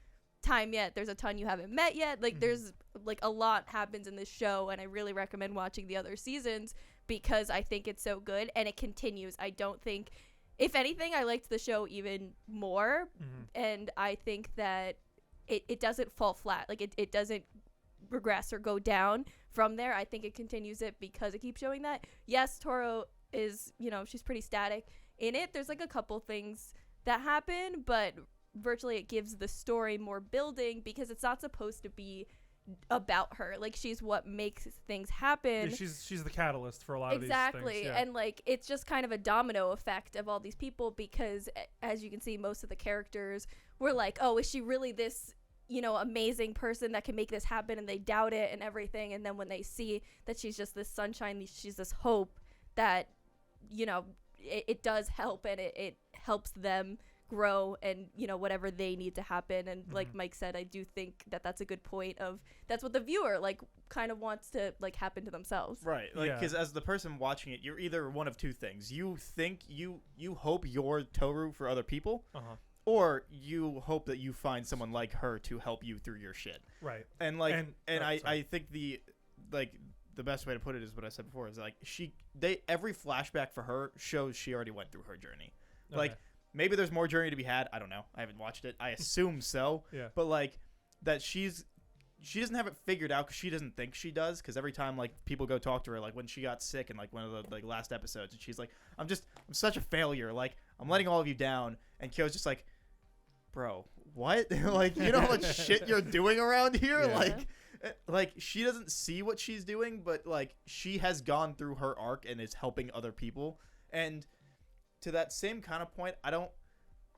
time yet. There's a ton you haven't met yet. Like there's like a lot happens in this show, and I really recommend watching the other seasons because I think it's so good and it continues. I don't think, if anything, I liked the show even more, and I think that it doesn't fall flat. Like it doesn't regress or go down from there. I think it continues it because it keeps showing that. Yes, Toru is, she's pretty static in it. There's like a couple things that happen, but virtually it gives the story more building because it's not supposed to be about her. Like she's what makes things happen. Yeah, she's the catalyst for a lot of these things. Exactly. And like it's just kind of a domino effect of all these people because as you can see, most of the characters were like, oh, is she really this amazing person that can make this happen, and they doubt it and everything, and then when they see that she's just this sunshine, she's this hope that it does help, and it helps them grow and whatever they need to happen. And like Mike said, I do think that that's a good point of that's what the viewer like kind of wants to like happen to themselves, right? Like because as the person watching it, you're either one of two things. You think you hope you're Toru for other people, or you hope that you find someone like her to help you through your shit, right? And like I think the best way to put it is what I said before, is like every flashback for her shows she already went through her journey. Like maybe there's more journey to be had. I don't know. I haven't watched it. I assume so. Yeah. But like that she doesn't have it figured out because she doesn't think she does. Because every time like people go talk to her, like when she got sick in like one of the like last episodes, and she's like, I'm such a failure. Like I'm letting all of you down. And Kyo's just like, bro, what? Like you know how much shit you're doing around here? Yeah. Like she doesn't see what she's doing, but like she has gone through her arc and is helping other people. And to that same kind of point, I don't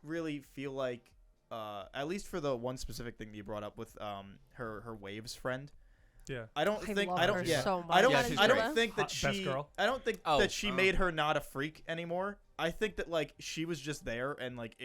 really feel like, at least for the one specific thing that you brought up with her Waves friend, Yeah. I don't I think love I don't her yeah. so much. I don't Yeah, she's I don't great. think that Best she girl. I don't think Oh, that she made her not a freak anymore. I think that like she was just there and like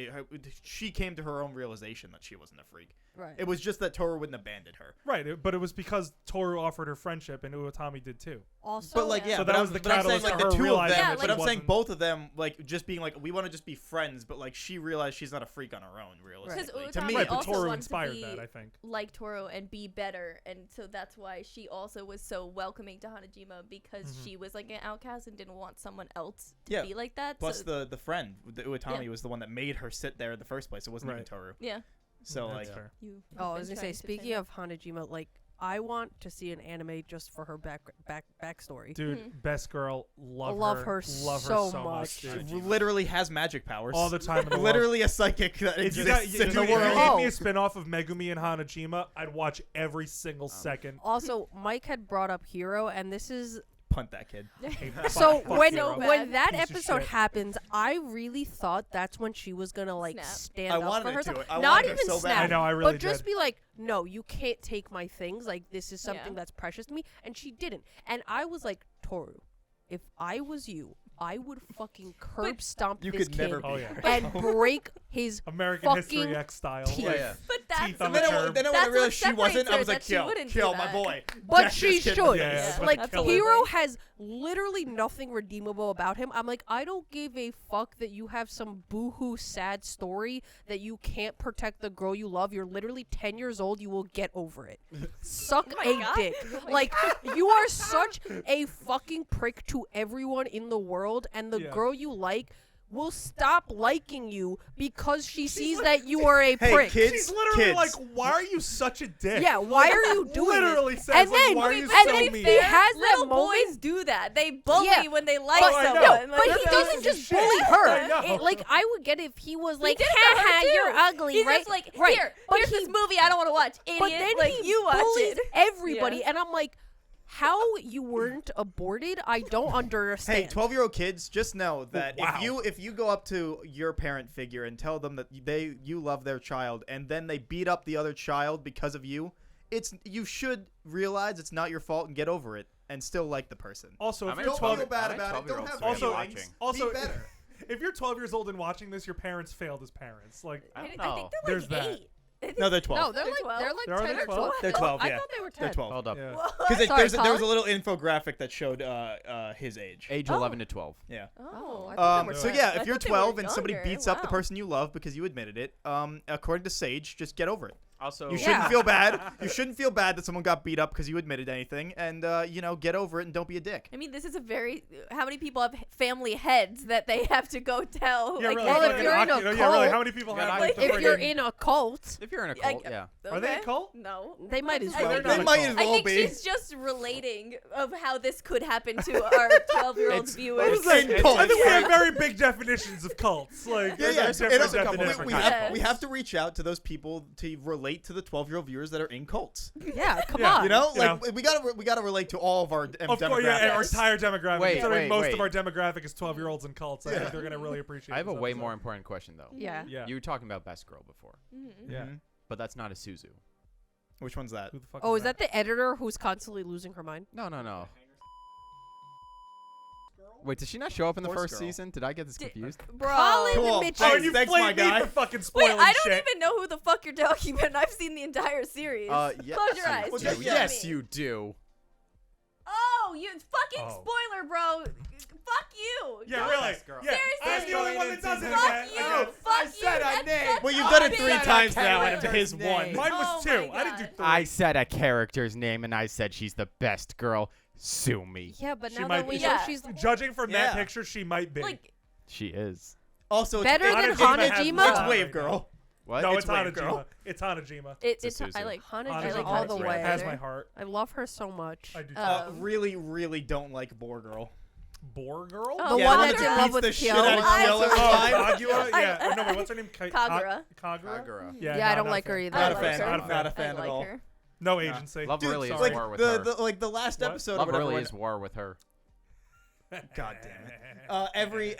she came to her own realization that she wasn't a freak. Right. It was just that Toru wouldn't abandon her. Right, but it was because Toru offered her friendship, and Uotami did too. Also, But like yeah. yeah, So but that I'm- was the but I'm saying catalyst like to the her two of realizing them. Yeah, But like- I'm saying wasn't- both of them like just being like we want to just be friends, but like she realized she's not a freak on her own. Realistically, Because to me, Utami Right, but also Toru wants to inspired be that, I think. like Toro and be better, and so that's why she also was so welcoming to Hanajima because Mhm. she was like an outcast and didn't want someone else to Yeah. be like that. plus so, the friend, the Uotami Yeah. was the one that made her sit there in the first place. It wasn't even Right. Toru. yeah, So That's like fair. you. Oh, I was gonna say, speaking of Hanajima, like I want to see an anime just for her backstory. Dude, Mhm. best girl, love love her so so much. much. she dude. literally has magic powers All the time in the world. literally a psychic that If you, exists got, in dude, the if you world. gave me Oh. a spin-off of Megumi and Hanajima, I'd watch every single second. Also, Mike had brought up Hero, and this is Punt that kid. so Fuck when Hero. when that Piece of episode shit. happens, I really thought that's when she was gonna like Snap. stand I up wanted for it herself. to. I Not wanted her even so snap, bad. I know, I really but just did. be like, no, you can't take my things. Like this is something Yeah. that's precious to me, and she didn't. And I was like, Toru, if I was you, I would fucking curb stomp You this could kid never Oh be yeah. her. and break his. American History fucking X style. teeth. Like, Yeah. But that's Teeth on Then the I, curb. then I That's when I realized what she wasn't, separates I was her, like, that she kill, wouldn't kill do my that. boy. But Get she this kid. should. Yeah, Yeah. Like Absolutely. Hero has literally nothing redeemable about him. I'm like, I don't give a fuck that you have some boohoo sad story that you can't protect the girl you love. You're literally 10 years old. You will get over it. Suck Oh my a God. dick. Like you are such a fucking prick to everyone in the world, and the Yeah. girl you like will stop liking you because she sees that you are a Hey, prick. kids, She's literally kids. like, why are you such a dick? Yeah, why are you doing Literally this? says, And like, then, why are you and so then mean? he has Little that moment. boys do that. They bully Yeah. when they like Oh, I know. someone. No, Like, but he They're doesn't pieces of just shit. bully her. I know. Like I would get if he was like, did it "Ha to her ha, too. you're ugly," He's right? just like, right. here, But here's he, this movie I don't want to watch. Idiot. but then like, he you watch bullies it. everybody, Yeah. and I'm like, how you weren't aborted? I don't understand. Hey, 12-year-old kids, just know that wow. if you go up to your parent figure and tell them that you love their child, and then they beat up the other child because of you, you should realize it's not your fault and get over it and still like the person. Also, How if many you're 12 12, bad about it. Don't have also, watching. also, Be better. if you're 12 years old and watching this, your parents failed as parents. Like, I don't I know. think they're There's like that. 8. No, they're 12. no, they're They're like 12? they're like They're 10 already or 12? 12. They're 12, I yeah. thought they were 10. They're 12. Hold up. yeah. Because Sorry, there was a Colin? little infographic that showed his age. Age Oh. 11 to 12. Yeah. Oh. I thought they were So 10. yeah, I if you're thought they were 12 and somebody younger. beats up the Wow. person you love because you admitted it, according to Sage, just get over it. Also, You Yeah. shouldn't feel bad. You shouldn't feel bad that someone got beat up because you admitted anything, and get over it and don't be a dick. I mean, this is a very. How many people have family heads that they have to go tell? Yeah, like, really. well, if fucking you're in a yeah, really. cult- How many people Yeah, have like, the If you're friggin- in a cult, if you're in a I- cult, yeah. Are they a Okay. cult? No. they might as I well. they're think not They a might cult. as I well think be. she's just relating of how this could happen to our 12-year-old It's- viewers. I was like, in cults. I think we have very big definitions of cults. Like, Yeah, yeah. there's And different also, definitions. we Yeah. have we have to reach out to those people to relate to the 12-year-old viewers that are in cults. Yeah, come Yeah. on. You know, Yeah. like we gotta relate to all of our Of demographics. course, yeah, our entire demographic. Wait, Considering wait, most wait. of our demographic is 12-year-olds and cults, I Yeah. think they're gonna really appreciate. I have a this way episode. more important question though. Yeah. Yeah. You were talking about best girl before, Mhm. Yeah. Mhm. but that's not a Suzu. Which one's that? Who the fuck Oh, is that the editor who's constantly losing her mind? No, no, no. Wait, did she not show up in the Horse first girl. season? Did I get this confused? Bro. Colin Cool. Mitchell. Oh, Thanks, and you thanks, my flamed me guy. for fucking Wait, spoiling I don't shit. even know who the fuck you're talking about, and I've seen the entire series. Yeah. Close your eyes. Well, Just yeah, show yes, me. you do. Oh, you fucking Oh. spoiler, bro. Fuck you. Yeah, Don't- really. Best girl. Yeah, I'm Seriously. the only one that does it Fuck again. you. again. Fuck I you. said a That's name. such Well, you've done it a 3 bitch. times now, and character's his name. one. Mine was Oh 2. my I didn't do God. 3. I said a character's name and I said she's the best girl. Sue me. Yeah, but She now might that we be. know Yeah. she's Judging from that Yeah. picture, she might be. Like, She is. Also, Better it's, than it's, Hanajima? It's Wave Girl. What? no, it's it's Wave Hanajima. Girl. It's Hanajima. it's It's a I Suzu. like Hanajima I like all the Hanajima way. Has better. my heart. I love her so much. I do. too. Really, really don't like Boar Girl. Boar girl? Oh, The Yeah, one the that's one in that love beats with the shit Kyo. out of I- Kyo every Oh, time. Kagura? I- Yeah. No, wait, what's her name? Kagura. Kagura? Kagura. Yeah, Yeah, I no, don't not like a her fan. either. Not I a like fan. her. Not a I fan at like all. her. No agency. Love Dude, really is like war with the, her. the last What? episode or Love whatever. really when- is war with her. God damn it. Every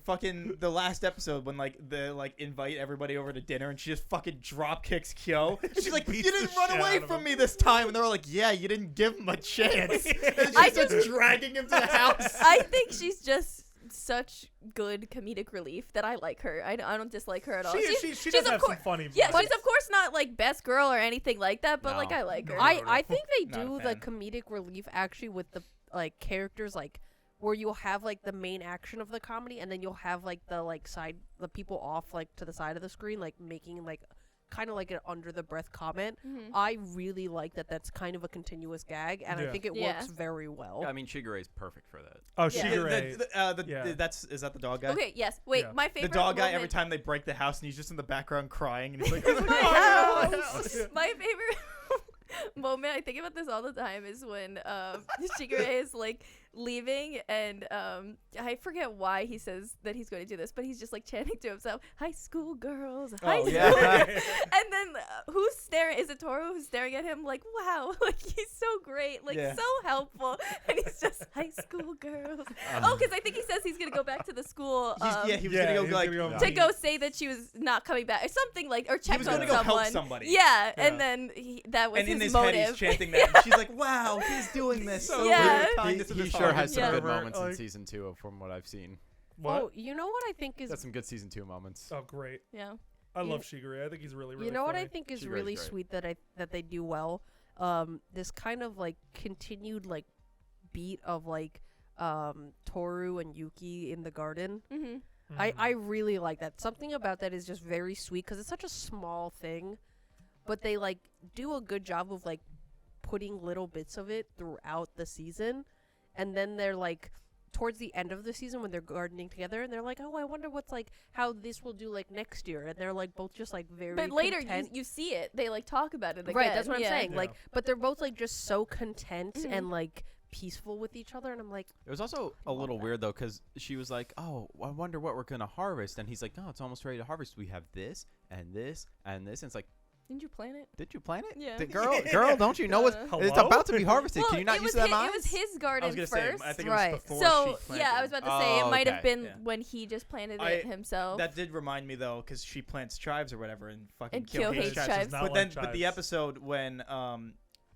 fucking the last episode when like they like invite everybody over to dinner and she just fucking drop kicks Kyo. And she's like, "You beats the didn't run shit away out of from him. me this time." And they're like, "Yeah, you didn't give him a chance." And I she's just dragging him to the house. I think she's just such good comedic relief that I like her. I don't dislike her at all. She She's does of have course- some funny. Yeah, moments. she's of course not like best girl or anything like that, but No. like I like her. No. I think they Not a do the fan. comedic relief actually with the like characters like where you'll have like the main action of the comedy and then you'll have like the people off like to the side of the screen like making like kind of like an under the breath comment. Mhm. I really like that that's kind of a continuous gag and I Yeah. think it Yeah. works very well. I mean, Shigure is perfect for that. Oh, Yeah. Shigure. Yeah, Yeah. is that the dog guy? Okay, yes. Wait, Yeah. my The favorite dog guy. moment, Every time they break the house, and he's just in the background crying, and he's like, my "Oh, no." house. My favorite moment, I think about this all the time, is when Shigure is like leaving and I forget why he says that he's going to do this, but he's just like chanting to himself, "High school girls, high school." yeah. And then who's staring? Is it Toru who's staring at him like, wow, like he's so great, like Yeah. so helpful, and he's just high school girls. Oh, because I think he says he's gonna go back to the school. He was gonna go he's like gonna go to meet- go say that she was not coming back or something like, or check was on gonna go someone. help somebody. Yeah, Yeah. and then that was and in his his head motive. he's chanting that. And she's like, "Wow, he's doing this so Yeah. good. He, Kindness in he his sure heart." has some Yeah. good Whatever, moments in like- season 2 from what I've seen. What? Oh, you know what I think is That's some good season 2 moments. Oh, great. Yeah. I You love Shigure. I think he's really, really you know what I funny. think is Shigure's really great. sweet that they do well. This kind of like continued like beat of like Toru and Yuki in the garden. Mm-hmm. I really like that. Something about that is just very sweet because it's such a small thing, but they like do a good job of like putting little bits of it throughout the season, and then they're like towards the end of the season when they're gardening together and they're like, oh, I wonder what's like how this will do like next year, and they're like both just like very But later content. you see it. They like talk about it again. Right, that's what yeah. I'm saying. Yeah. Like, but they're both like just so content Mhm. and like peaceful with each other, and I'm like, It was also a love little that. weird though, because she was like, "Oh, I wonder what we're gonna harvest," and he's like, "No, it's almost ready to harvest. We have this and this and this." And it's like, Didn't you plan it? "Did you plant it? Yeah. Girl, don't you know it's Uh, it's Hello? about to be harvested? Well, Can you not it use was that his, mind?" it was his I garden was gonna first. say, I think Right. it was before So she planted yeah, I was about to say Oh, it might okay. have been Yeah. when he just planted I- it himself. That did remind me though, because she plants chives or whatever, and fucking And Kyo Kyo hates hates chives. chives. Not But like then, but the chives. episode when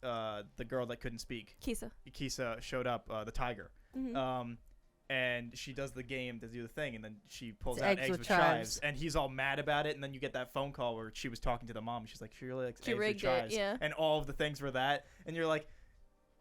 the girl that couldn't speak, Kisa. Kisa, showed up, the tiger, Mhm. and she does the game to do the thing, and then she pulls It's out eggs eggs with with chives. chives, and he's all mad about it, and then you get that phone call where she was talking to the mom, and she's like, she really likes She eggs with rigged it, chives, yeah. and all of the things were that, and you're like,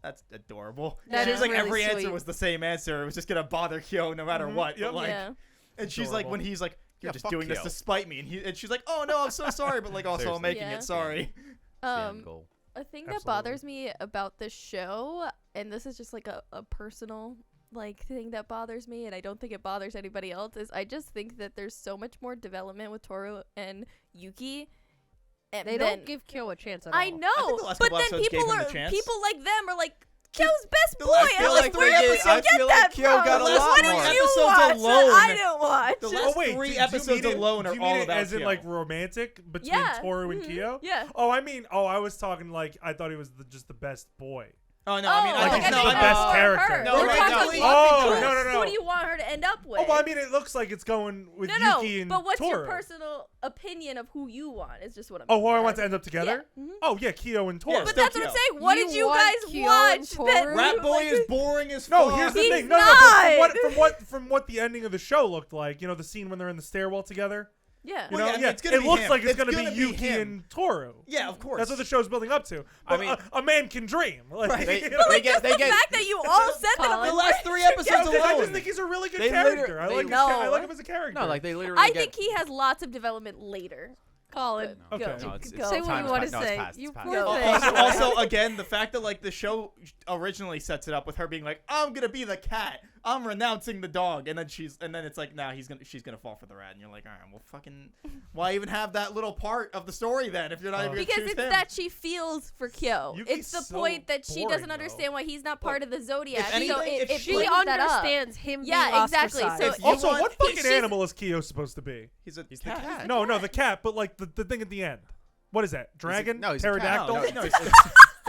that's adorable. That she is was like, really every answer sweet. was the same answer. It was just gonna bother Kyo no matter Mhm, what. yep. But like, Yeah. and she's like, Adorable. when he's like, you're Yeah, just fuck doing this Kyo. to spite me, and she's like, oh no, I'm so sorry, but like also I'm Seriously. making Yeah. it. Sorry. It's the end goal. A thing that Absolutely. bothers me about the show, and this is just like a personal like thing that bothers me, and I don't think it bothers anybody else, is I just think that there's so much more development with Toru and Yuki. And they then, don't give Kyo a chance at I all. know, I think the last but couple then episodes gave people him the are chance. people like them are like Kyo's best The boy. last- And feel I'm like like, where three did days- you I get feel like that Kyo from? got a Like, lot what more. did you Episodes watch alone- that I didn't watch? The Oh last wait, three do you episodes mean it- alone do are you all mean it about as in Kyo. like romantic between Yeah. Toru and Mhm. Kyo? Yeah. Oh, I mean, I was talking like I thought he was just the best boy. Oh no, I mean, Oh, I like think he's no, the I mean, best for character. her. No, We're right, talking no, about he- Oh, who- no. Who do you want her to end up with? Oh, well, I mean, it looks like it's going with no, Yuki and but what's Toru. your personal opinion of who you want? Is just what I'm. Oh, who I saying. want to end up together? Yeah. Mhm. Oh, yeah, Kyo and Toru. Yeah, But still that's what I'm Kyo. saying. What You did you want guys Kyo watch? and That Toru? Rat Boy like, is boring as No, fuck. here's the He's thing. No, not. but from what the ending of the show looked like, the scene when they're in the stairwell together. Yeah. You Well, know, yeah, I mean, it's gonna it be looks him. like it's It's gonna gonna be be Yuki him. and Toru. Yeah, of course. That's what the show's building up to. I But mean- a man can dream. Like, Right. you They- know? But they like get- just they the get- fact that you all said that, I'm Colin. like, The last three Yeah, episodes I just alone. think he's a really good They character. I liter- like they- I No. like him as a character. No, like they literally. I get, think he has lots of development later. Colin, But Okay. go. No, it's- Go. say what time's you want to pa- no, it's say. past, You it's past. poor Go. thing. Also, again, the fact that like the show originally sets it up with her being like, "I'm gonna be the cat. I'm renouncing the dog," and then it's like, "Nah, she's gonna fall for the rat," and you're like, "All right, well, fucking, why even have that little part of the story then if you're not even gonna Because choose it's him?" that she feels for Kyo. Yuki's It's the so point that she boring, doesn't though. understand why he's not part of the Zodiac. If anything, so if it She Like, brings that up. understands him Yeah, being exactly. ostracized. So If you Also, want- what fucking she's- animal is Kyo supposed to be? he's the the cat. No, the cat, but like the thing at the end. What is that? Dragon? no, he's a cat. Pterodactyl? No, he's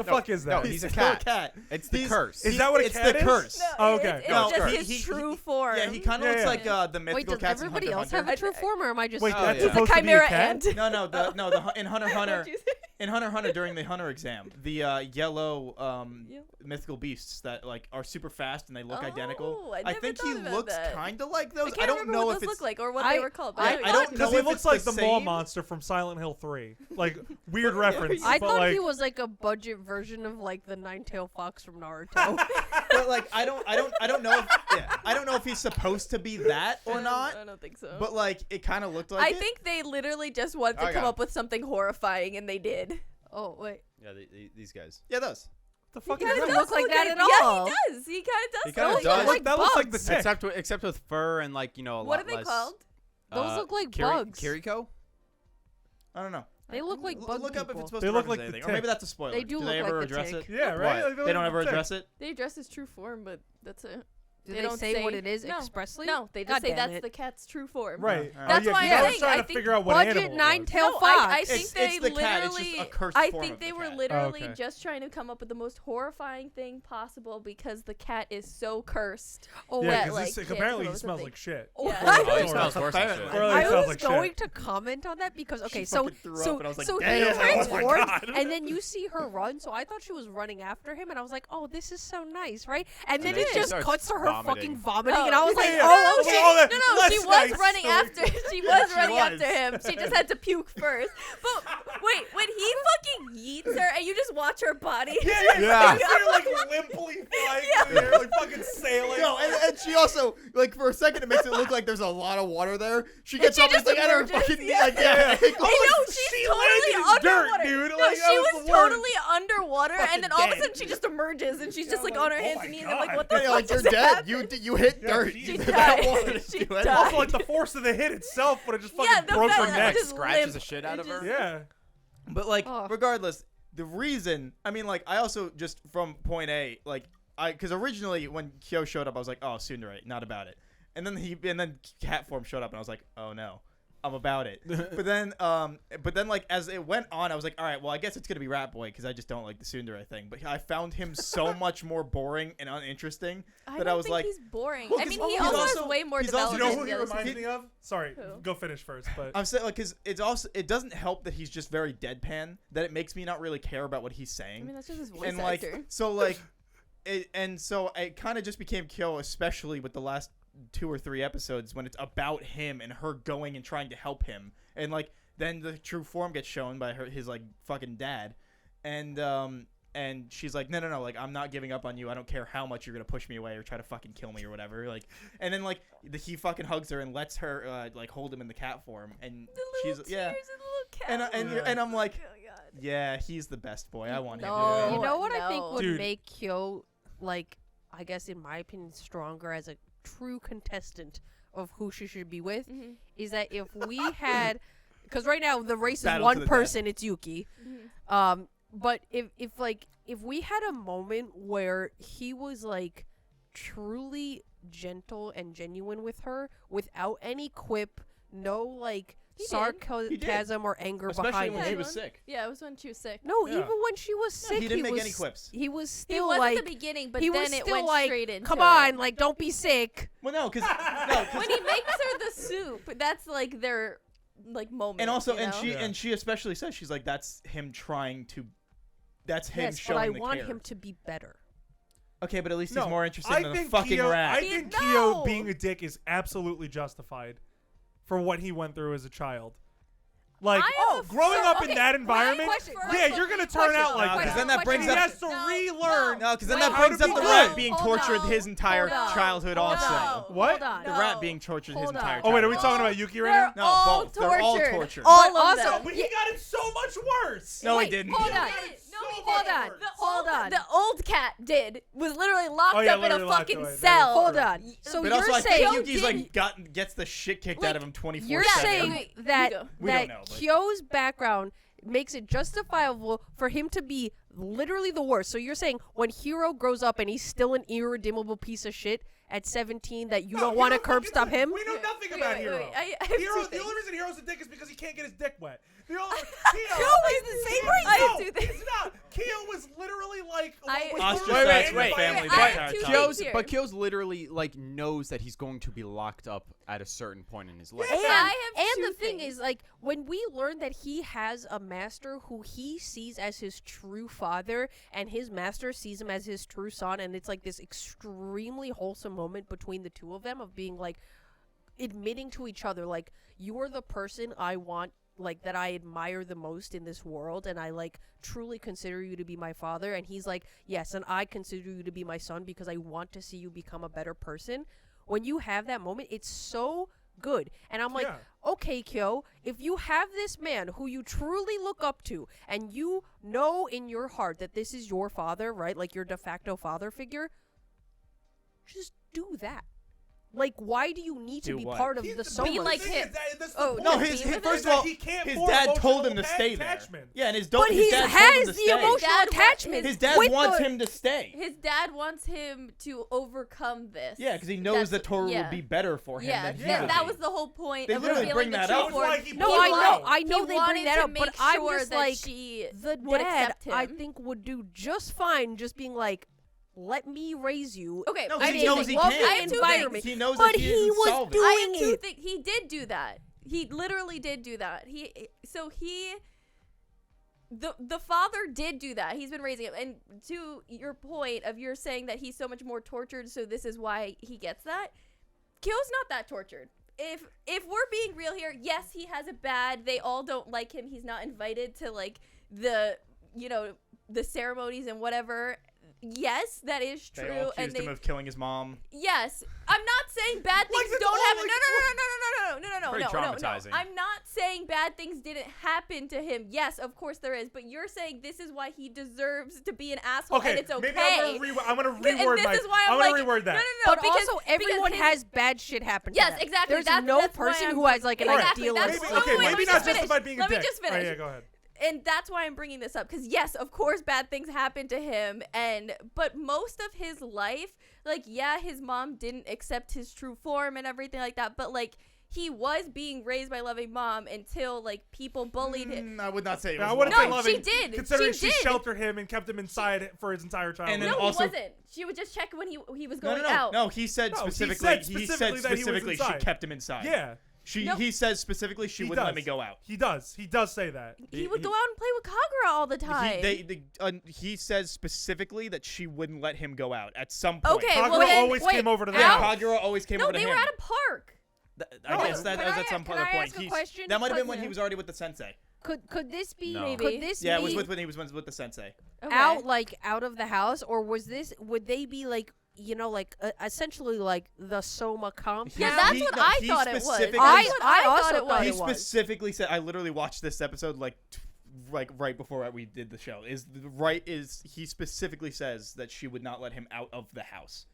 the fuck is No, that? he's a still cat. It's the He's- curse. Is that what a it's cat the is? curse. No, Oh, it's- okay. It's, No, just curse. his true form. Yeah, he kind of Yeah, looks yeah. like the Wait, mythical does cats in everybody Hunter else x have Hunter. a true form, or am I just? Wait, Oh, that's yeah. He's a supposed to be a chimera cat? ant. No, in Hunter x Hunter. What'd you say? In Hunter x Hunter during the Hunter exam, the yellow Yep. mythical beasts that like are super fast and they look identical. Oh, I never think he thought about looks that. kind of like I those. can't I don't remember know what if those it's look like or what I- they were called. But I I don't Because know he if looks it's like the the mall same. monster from Silent Hill 3. Like weird reference. I but thought like, he was like a budget version of like the nine-tailed fox from Naruto. But like I don't know if I don't know if he's supposed to be that or not. I don't think so. But like it kind of looked like I it. think they literally just wanted to I come got up with something horrifying, and they did. Oh wait, Yeah, these guys. Yeah, those. the fuck He is kinda that? doesn't look like that at Yeah, all. he does. He kind of does. He kinda look does. like That looks like the bugs. tick. Except with fur and like a What lot are they less. called? Those look like bugs. Kiriko? I don't know. They look like bug Look up if people. it's supposed They to look reference like the anything, or maybe tick. that's a spoiler. They do they look ever like the address tick. it? Yeah, right. What? Like, They don't ever like the tick. address it. They address his true form, but that's it. Do They they don't say what say- it is no. expressly? No, they God just say damn that's it. the cat's true form. Right. Alright. That's yeah, why 'cause I I was think- trying I to think figure out what Budget animal it was. nine-tailed No, fox. I think It's they the cat. It's literally. just a cursed I form think of they the were cat. literally okay. just trying to come up with the most horrifying thing possible because the cat is so cursed. Oh, Yeah, that, because like, like, can't apparently come he up with smells something. like shit. Yeah. Oh, he Or- smells worse than Apparently. shit. Or like I smells was like going shit. to comment on that because okay, She so fucking threw so up and I was like, so "Damn, he oh my transforms, God." and then you see her run. So I thought she was running after him, and I was like, oh, this is so nice, right? And then then it she just starts cuts to her vomiting. fucking vomiting, Oh. and I was like, Yeah, oh, yeah. okay. Oh, that- No, less she was nice. running after. She was She running was. after him. She just had to puke first. But wait, when he fucking yeets her and you just watch her body. Yeah. You see her like limply flying through the air, like fucking sailing. No, and she also like for a second it makes it look like there's a lot of water there. She gets she up and it's just like at her emerges, fucking yeah. like yeah. Yeah. ankle. I know, she's She totally landed in dirt, underwater. dude. No, Like, she that was was the worst. totally underwater, Fucking and then all of a dead. sudden she just emerges, and she's just I'm like like, on her oh hands my and knees. I'm like, God. what the Yeah, fuck like you're just dead. happened? You hit Yeah, dirt. she That died. water didn't She do anything. died. Also, like the force of the hit itself would have just fucking Yeah, the broke her fact that neck. it just Scratches limp. the shit out It of her. just- Yeah. But like, Oh. regardless, the reason I mean, like, I also just from point A, like, because originally when Kyo showed up, I was like, oh, tsundere, not about it. And then cat form showed up, and I was like, oh no, I'm about it. but then like as it went on, I was like, all right, well, I guess it's gonna be Rat Boy because I just don't like the tsundere thing. But I found him so much more boring and uninteresting I that don't I was think like, he's boring. Well, I 'cause mean, he he's also also- has way more he's also- You know development. who he than the other reminds me of? Sorry, Who? go finish first. But I'm saying like because it doesn't help that he's just very deadpan that it makes me not really care about what he's saying. I mean, that's just his voice And like actor. so like so it kind of just became Kyo, especially with the last 2 or 3 episodes when it's about him and her going and trying to help him, and like then the true form gets shown by his like fucking dad, and she's like, no, like, I'm not giving up on you. I don't care how much you're gonna push me away or try to fucking kill me or whatever. Like, and then like he fucking hugs her and lets her like hold him in the cat form, and The little she's yeah. tears and the little cat. And I'm like, Oh, God. yeah, he's the best boy. I want him to No. win. You know what I think no. would Dude. make Kyo, like, I guess in my opinion, stronger as a true contestant of who she should be with Mhm. is that if we had, because right now the race is Battle to one the person, it's Yuki. Mhm. But if we had a moment where he was like truly gentle and genuine with her without any quip, no like He did. sarcasm or anger Especially behind when Yeah, she it. was one. sick. Yeah, it was when she was sick. No, Yeah. even when she was No, sick, he didn't make was, any quips. He was He still was like at the beginning, but he then was it still went like, straight into come it. on, like don't be sick. Well, no, because When he makes her the soup, that's like their like moment. and also you and know? she Yeah. and she especially says she's like that's him trying to, that's him Yes, but showing I the want care. him to be better. Okay, but at least No, he's more interested I in the think fucking Kyo, rat. I He- think no. Kyo being a dick is absolutely justified for what he went through as a child. Like I have a- growing so, up in okay, that wait, environment, question, yeah, question, you're gonna turn out like Because that. then that brings he up has to No, relearn. No, because then Wait, that how brings to up be the good. rat being Hold tortured on, his entire hold on, childhood hold also. on, What? hold on. The rat No. being tortured his Hold entire on. Oh wait, are we childhood. talking about Yuki right They're now? No, all both. They're all tortured. tortured. All But of also- them. But he got it so much worse. No, he Wait, didn't. Hold on. No, Hold on. Hold on. The old cat was literally locked Oh, yeah, up in a literally locked fucking away. cell. Hold on. So But you're also, I saying think Yuki's didn't- like gets the shit kicked out of him 24/7. you're Yeah, saying okay, that you go. We that don't know, but- Kyo's background makes it justifiable for him to be literally the worst. So you're saying when Hiro grows up and he's still an irredeemable piece of shit at 17 that you don't want to curb stop him? We know nothing Wait, about wait, Hiro. wait, I have Hiro, two the things. only reason Hiro's a dick is because he can't get his dick wet. The only, No, it's the same reason. I have two No, things. it's not. Kyo was literally ostracized wait, from the wait. family I the have entire two time. things Kyo's, here. but Kyo's literally like knows that he's going to be locked up at a certain point in his life. And, I have and two the thing things. is, like, when we learn that he has a master who he sees as his true father, and his master sees him as his true son, and it's like this extremely wholesome moment between the two of them of being like, admitting to each other, like, you are the person I want, like, that I admire the most in this world, and I, like, truly consider you to be my father. And he's like, yes, and I consider you to be my son because I want to see you become a better person. When you have that moment, it's so good. And I'm like, okay, Kyo, if you have this man who you truly look up to, and you know in your heart that this is your father, right, like your de facto father figure, just do that. Like, why do you need to Do be what? part of the Soma? Be like him. Oh, No, Be his with first him. of all, he can't his form dad told him to emotional stay there. attachment. Yeah, and his But his he dad told has him to the stay. emotional Dad wa- attachment. His dad with wants the- him to stay. His dad wants him to overcome this. Yeah, because he knows that That's- Toru yeah. would be better for him Yeah, than he Yeah. would that be. was the whole point. They of literally revealing bring the that true up. That was why form. he No, pulled I him know, out. I know He they wanted bring that to up, but make I'm sure just that like, she the would dad, accept I him. think, would do just fine just being like, let me raise you. Okay, No, I 'cause he have knows two he things. can't. I have two Environment. things. He knows But that he he isn't was solving. doing- I have two it. things. He did do that. He literally did do that. The father did do that. He's been raising him. And to your point of you're saying that he's so much more tortured, so this is why he gets that. Kyo's not that tortured. If we're being real here, yes, he has it bad. They all don't like him. He's not invited to like the ceremonies and whatever. Yes, that is true. They all and accused him of killing his mom. Yes, I'm not saying bad things it's don't all happen. like- No. Pretty traumatizing. I'm not saying bad things didn't happen to him. Yes, of course there is. But you're saying this is why he deserves to be an asshole, Okay, and it's okay. maybe I'm gonna And reword this my. is why I'm I'm gonna like, reword that. No, But because, also, everyone his- has bad shit happen to Yes, them. exactly. There's That's no why person I'm- who has like an Exactly, ideal. that's- Maybe, wait, okay, wait, let maybe me not just just finish. about being a Let me dick. just Oh, finish. yeah, go ahead. And that's why I'm bringing this up, because yes, of course bad things happen to him, but most of his life, like, yeah, his mom didn't accept his true form and everything like that, but like he was being raised by a loving mom until like people bullied him. I would not say it I was wouldn't loving. say No, loving, she did. considering She she did. sheltered him and kept him inside for his entire childhood. And then No, also- he wasn't. She would just check when he was No, going no, out. no. He said No, he specifically. said He specifically said that he was specifically she inside. kept him inside. Yeah, No. He says specifically she He wouldn't let does. me go out. he does. He does say that. He would go out and play with Kagura all the time. He says specifically that she wouldn't let him go out at some point. Okay, Kagura well then, always wait, came over to the Yeah, house. Kagura always came No, over to they him. were at a park. I No, guess that can was I- at some can other I point. ask a question? That might have been when Yeah. he was already with the sensei. Could this be? No. Could this Yeah, it be was when he was with the sensei. Okay. out of the house, or was this? Would they be like, like essentially like the Soma compound? Yeah, that's what I he thought it was. specifically- That's what I I also thought it thought was. He it was. specifically said, I literally watched this episode like right before we did the show. He specifically says that she would not let him out of the house.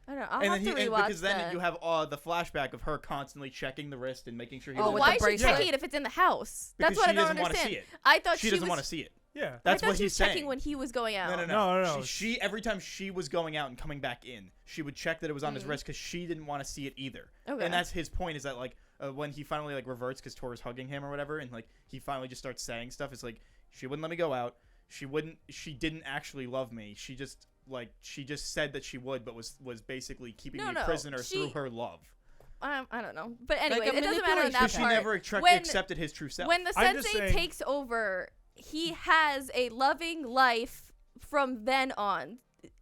I don't know. I'll And have then to rewatch because then that. you have the flashback of her constantly checking the wrist and making sure he Oh, doesn't with Why the is she bracelet. checking it if it's in the house? Because That's what she I don't doesn't wanna understand. see it. I thought she she doesn't was. want to see it. Yeah. That's I thought what she he's was checking saying. when he was going out. No. She every time she was going out and coming back in, she would check that it was on his wrist because she didn't want to see it either. Okay. And that's his point, is that like when he finally like reverts because Toru's hugging him or whatever, and like he finally just starts saying stuff. It's like she wouldn't let me go out. She didn't actually love me. She just said that she would, but was basically keeping me a prisoner through her love. I don't know. But anyway, Like a it doesn't matter in that Because part. she never When- accepted his true self. When the I'm just sensei saying- takes over, he has a loving life from then on.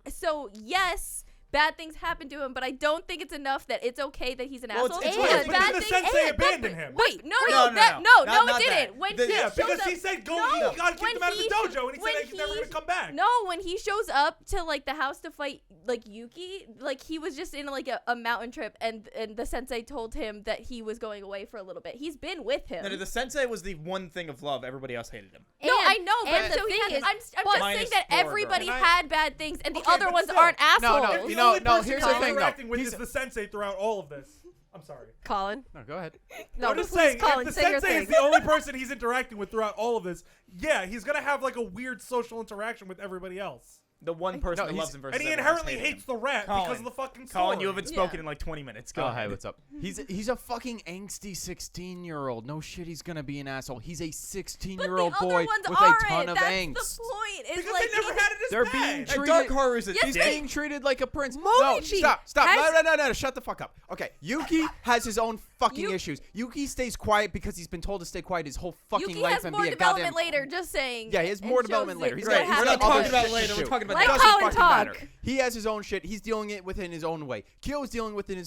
So yes, bad things happen to him, but I don't think it's enough that it's okay that he's an Well, asshole. it's Because weird. But bad then the things. sensei abandoned him. Wait, no, No, it didn't. that. When The- he Yeah, shows because up, he said No, he got kicked him out of the when dojo, and he when said he's never he- gonna come back. No, when he shows up to like the house to fight like Yuki, like he was just in like a mountain trip, and the sensei told him that he was going away for a little bit. He's been with him. No, the sensei was the one thing of love. Everybody else hated him. No, I know, but and the so he thing had, is- I'm just Minus saying that four everybody girls. had bad things, and the Okay, other but ones still. aren't No, assholes. no, The you know, only person here's he's the thing, though. interacting with He's- is the sensei throughout all of this. I'm sorry. Colin. No, go ahead. No, I'm just please, saying, Colin, if the say your sensei thing. is the only person he's interacting with throughout all of this, yeah, he's gonna have like a weird social interaction with everybody else. The one person No, that he's- loves him versus And he everyone else inherently hated hates him. the rat Colin. because of the fucking story. Colin, you haven't spoken Yeah. in like 20 minutes. Go Oh, ahead. hey, what's up? He's a fucking angsty 16-year-old. No shit, he's gonna be an asshole. He's a But 16-year-old the other boy ones with a aren't. ton of That's angst. the point. It's Because like they never had it is They're bad. being And treated. Dark Horror is a He's dick. being treated like a prince. Momochi no, stop. has- No, shut the fuck up. Okay, Yuki has his own fucking Yu- issues. Yuki stays quiet because he's been told to stay quiet his whole fucking Yuki life has and more be a goddamn. development later. Just saying. Yeah, he has and more shows development it later. He's what got Right, we're happened not in talking the about show. later. We're talking about Like now. Colin fucking talk. matter. He has his own shit. He's dealing it within his own way. Kyo's dealing with it in